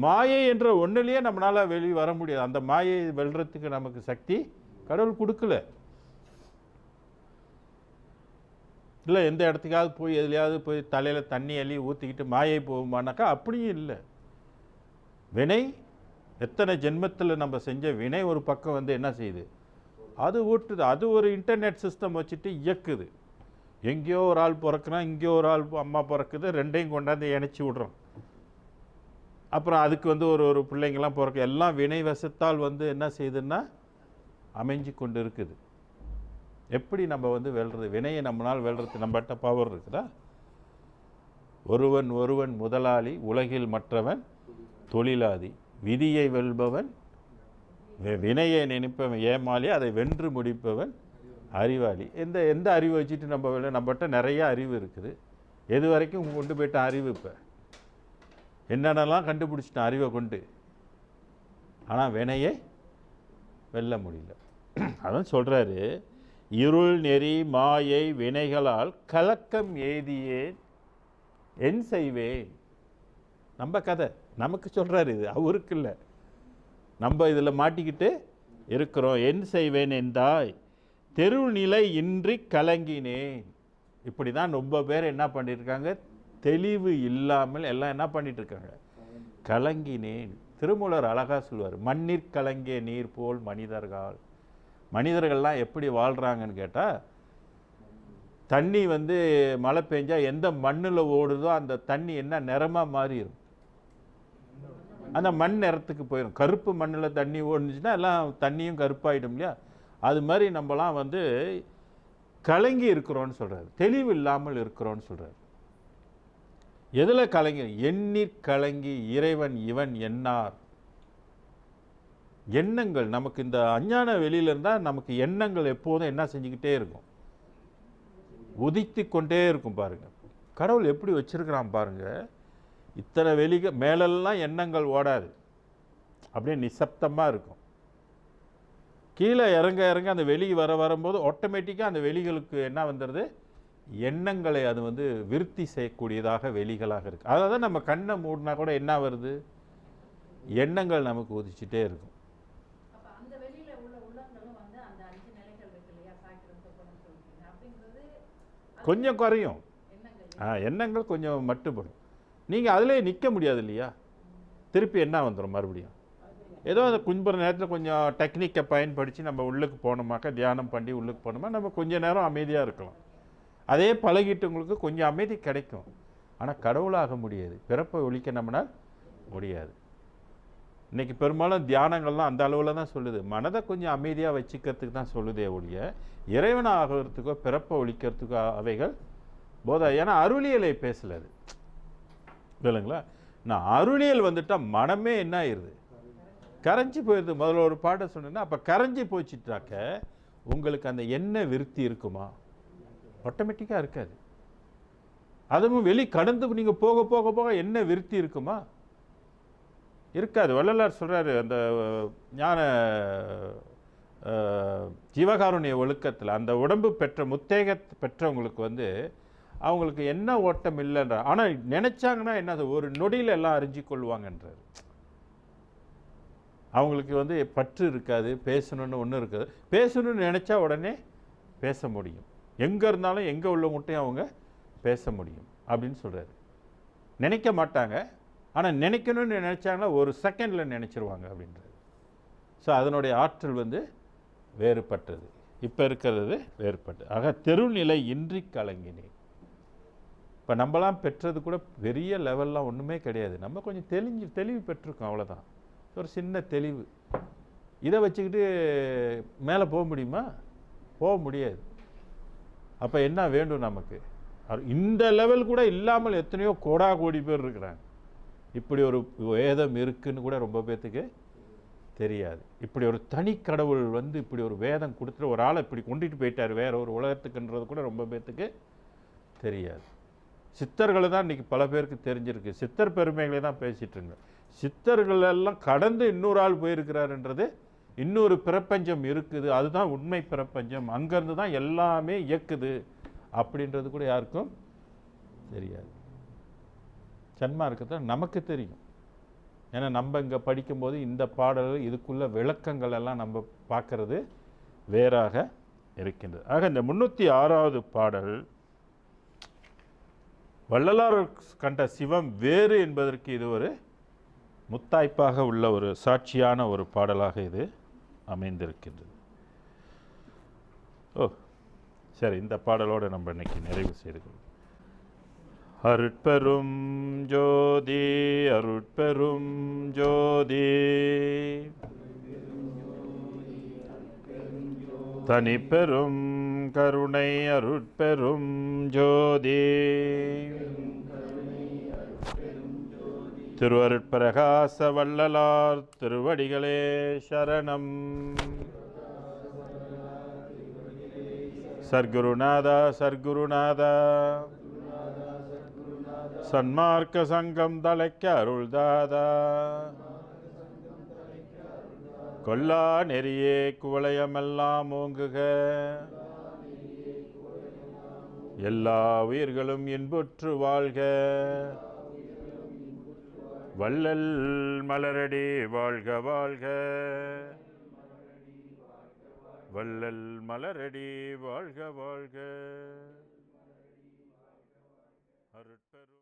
மாயை என்ற ஒன்றுலேயே நம்மளால் வெளியே வர முடியாது. அந்த மாயை வெல்றதுக்கு நமக்கு சக்தி கடவுள் கொடுக்கல. இல்லை எந்த இடத்துக்காவது போய் எதுலையாவது போய் தலையில் தண்ணி அள்ளி ஊற்றிக்கிட்டு மாயை போகுமானாக்கா அப்படியும் இல்லை. வினை எத்தனை ஜென்மத்தில் நம்ம செஞ்ச வினை ஒரு பக்கம் வந்து என்ன செய்யுது? அது ஊட்டுது. அது ஒரு இன்டர்நெட் சிஸ்டம் வச்சுட்டு இயக்குது. எங்கேயோ ஒரு ஆள் பிறக்குறான், இங்கேயோ ஒரு ஆள் அம்மா பிறக்குது, ரெண்டையும் கொண்டாந்து இணைச்சி விட்றோம். அப்புறம் அதுக்கு வந்து ஒரு பிள்ளைங்கள்லாம் பிறக்க எல்லாம் வினை வசத்தால் வந்து என்ன செய்யுதுன்னா அமைஞ்சு கொண்டு இருக்குது. எப்படி நம்ம வந்து வெல்றது? வினையை நம்மளால் வெல்றது நம்மகிட்ட பவர் இருக்குதா? ஒருவன் ஒருவன் முதலாளி, உலகில் மற்றவன் தொழிலாதி. விதியை வெல்பவன் வினையை நினைப்பவன் ஏமாளி, அதை வென்று முடிப்பவன் அறிவாளி. எந்த அறிவு வச்சுட்டு நம்மகிட்ட நிறைய அறிவு இருக்குது. எது வரைக்கும் கொண்டு போயிட்டான் அறிவு? இப்போ என்னென்னலாம் கண்டுபிடிச்சிட்டான் அறிவை கொண்டு, ஆனால் வினையை வெல்ல முடியல. அதான் சொல்கிறாரு, இருள் நெறி மாயை வினைகளால் கலக்கம் எய்தியேன் என் செய்வேன். நம்ம கதை நமக்கு சொல்கிறாரு, இது அவருக்கு இல்லை. நம்ம இதில் மாட்டிக்கிட்டு இருக்கிறோம். என் செய்வேன் என்றாய் தெருநிலை இன்றி கலங்கினேன். இப்படி தான் ரொம்ப பேர் என்ன பண்ணியிருக்காங்க, தெளிவு இல்லாமல் எல்லாம் என்ன பண்ணிட்டு இருக்காங்க, கலங்கினேன். திருமூலர் அழகாக சொல்லுவார், மண்ணிற் கலங்கிய நீர் போல் மனிதர்கள்லாம் எப்படி வாழ்கிறாங்கன்னு கேட்டால், தண்ணி வந்து மழை பெஞ்சால் எந்த மண்ணில் ஓடுதோ அந்த தண்ணி என்ன நிறமாக மாறிடும், அந்த மண் நிறத்துக்கு போயிடும். கருப்பு மண்ணில் தண்ணி ஓடுச்சுன்னா எல்லாம் தண்ணியும் கருப்பாயிடும் இல்லையா? அது மாதிரி நம்மலாம் வந்து கலங்கி இருக்கிறோன்னு சொல்கிறார், தெளிவு இல்லாமல் இருக்கிறோன்னு சொல்கிறார். எதில் கலங்கி? எண்ணீர் கலங்கி இறைவன் இவன் எண்ணார். எண்ணங்கள் நமக்கு இந்த அஞ்ஞான வெளியில இருந்தால் நமக்கு எண்ணங்கள் எப்போதும் என்ன செஞ்சுக்கிட்டே இருக்கும், உதித்து கொண்டே இருக்கும். பாருங்க கடவுள் எப்படி வச்சிருக்கிறான் பாருங்க. இத்தனை மேலெல்லாம் எண்ணங்கள் ஓடாது, அப்படியே நிசப்தமாக இருக்கும். கீழே இறங்க இறங்க அந்த வெளி வரும்போது ஆட்டோமேட்டிக்காக அந்த வெளிகளுக்கு என்ன வந்துடுது, எண்ணங்களை அது வந்து விருத்தி செய்யக்கூடியதாக வெளிகளாக இருக்குது. அதாவது நம்ம கண்ணை மூடினா கூட என்ன வருது, எண்ணங்கள் நமக்கு உதிச்சுட்டே இருக்கும். கொஞ்சம் குறையும், எண்ணங்கள் கொஞ்சம் மட்டுப்படும். நீங்கள் அதிலே நிற்க முடியாது இல்லையா? திருப்பி என்ன வந்துடும் மறுபடியும். ஏதோ அந்த குன்புற நேரத்தில் கொஞ்சம் டெக்னிக்கை பயன்படுத்தி நம்ம உள்ளுக்கு போனோமாக்கா, தியானம் பண்ணி உள்ளுக்கு போனோமா நம்ம கொஞ்சம் நேரம் அமைதியாக இருக்கலாம். அதே பழகிட்டவங்களுக்கு கொஞ்சம் அமைதி கிடைக்கும். ஆனால் கடவுளாக முடியாது, பிறப்பை ஒழிக்க நம்மளால் முடியாது. இன்றைக்கி பெரும்பாலும் தியானங்கள்லாம் அந்த அளவில் தான் சொல்லுது, மனதை கொஞ்சம் அமைதியாக வச்சுக்கிறதுக்கு தான் சொல்லுதே ஒழிய இறைவனை ஆகிறதுக்கோ பிறப்பை ஒழிக்கிறதுக்கோ அவைகள் போதா. ஏன்னா அருளியலை பேசலை அது, இல்லைங்களா? நான் அருளியல் வந்துட்டால் மனமே என்ன ஆயிடுது, கரைஞ்சி போயிடுது. முதல்ல ஒரு பாட்டை சொன்னேன்னா, அப்போ கரைஞ்சி போச்சுட்டாக்க உங்களுக்கு அந்த எண்ணெய் விருத்தி இருக்குமா? ஆட்டோமேட்டிக்காக இருக்காது. அதுவும் வெளி கடந்து நீங்கள் போக போக போக என்ன விருத்தி இருக்குமா? இருக்காது. வள்ளலார் சொல்கிறாரு, அந்த ஞான ஜீவகாருண்ய ஒழுக்கத்தில் அந்த உடம்பு பெற்ற முத்தேக பெற்றவங்களுக்கு வந்து அவங்களுக்கு என்ன ஓட்டம் இல்லைன்ற, ஆனால் நினைச்சாங்கன்னா என்ன ஒரு நொடியில் எல்லாம் அறிஞ்சு கொள்வாங்கன்றார். அவங்களுக்கு வந்து பற்று இருக்காது, பேசணுன்னு ஒன்றும் இருக்காது. பேசணும்னு நினச்சா உடனே பேச முடியும், எங்கே இருந்தாலும் எங்கே உள்ளவங்கள்ட்டையும் அவங்க பேச முடியும் அப்படின்னு சொல்கிறாரு. நினைக்க மாட்டாங்க, ஆனால் நினைக்கணும்னு நினச்சாங்கன்னா ஒரு செகண்டில் நினச்சிருவாங்க அப்படின்றது. ஸோ அதனுடைய ஆற்றல் வந்து வேறுபட்டது, இப்போ இருக்கிறது வேறுபட்டது. ஆக தெருநிலை இன்றி கலங்கினேன். இப்போ நம்மளாம் பெற்றது கூட பெரிய லெவல்லாம் ஒன்றுமே கிடையாது. நம்ம கொஞ்சம் தெளிவு பெற்றிருக்கோம், அவ்வளோதான். ஒரு சின்ன தெளிவு. இதை வச்சுக்கிட்டு மேலே போக முடியுமா? போக முடியாது. அப்போ என்ன வேண்டும் நமக்கு? இந்த லெவல் கூட இல்லாமல் எத்தனையோ கோடி பேர் இருக்கிறாங்க. இப்படி ஒரு வேதம் இருக்குன்னு கூட ரொம்ப பேர்த்துக்கு தெரியாது. இப்படி ஒரு தனி கடவுள் வந்து இப்படி ஒரு வேதம் கொடுத்துட்டு ஒரு ஆளை இப்படி கொண்டுட்டு போயிட்டார் வேற ஒரு உலகத்துக்குன்றது கூட ரொம்ப பேர்த்துக்கு தெரியாது. சித்தர்களை தான் இன்றைக்கி பல பேருக்கு தெரிஞ்சிருக்கு. சித்தர் பெருமைகளை தான் பேசிகிட்டு இருங்க. சித்தர்களெல்லாம் கடந்து இன்னொரு ஆள் போயிருக்கிறாருன்றது, இன்னொரு பிரபஞ்சம் இருக்குது, அதுதான் உண்மை பிரபஞ்சம், அங்கேருந்து தான் எல்லாமே இயக்குது அப்படின்றது கூட யாருக்கும் தெரியாது. சன்மார்க்கத்தை நமக்கு தெரியும். ஏன்னா நம்ம இங்கே படிக்கும்போது இந்த பாடல்கள் இதுக்குள்ள விளக்கங்கள் எல்லாம் நம்ம பார்க்கறது வேறாக இருக்கின்றது. ஆக இந்த 306வது பாடல் வள்ளலார் கண்ட சிவம் வேறு என்பதற்கு இது ஒரு முத்தாய்ப்பாக உள்ள ஒரு சாட்சியான ஒரு பாடலாக இது அமைந்திருக்கின்றது. சரி, இந்த பாடலோடு நம்ம இன்னைக்கு நிறைவு செய்து கொள்வோம். அருட்பெரும் ஜோதி அருட்பெரும் ஜோதி தனிப்பெரும் கருணை அருட்பெரும் ஜோதி திருவருட்பிரகாச வள்ளலார் திருவடிகளே சரணம். சர்க்குருநாதா சர்க்குருநாதா சன்மார்க்க சங்கம் தலைக்க அருள்தாதா கொல்லா நெறியே குவளையமெல்லாம் ஓங்குக எல்லா உயிர்களும் இன்புற்று வாழ்க வள்ளல் மலரடி வாழ்க வாழ்க வள்ளல் மலரடி வாழ்க வாழ்க. அருட்பெரும்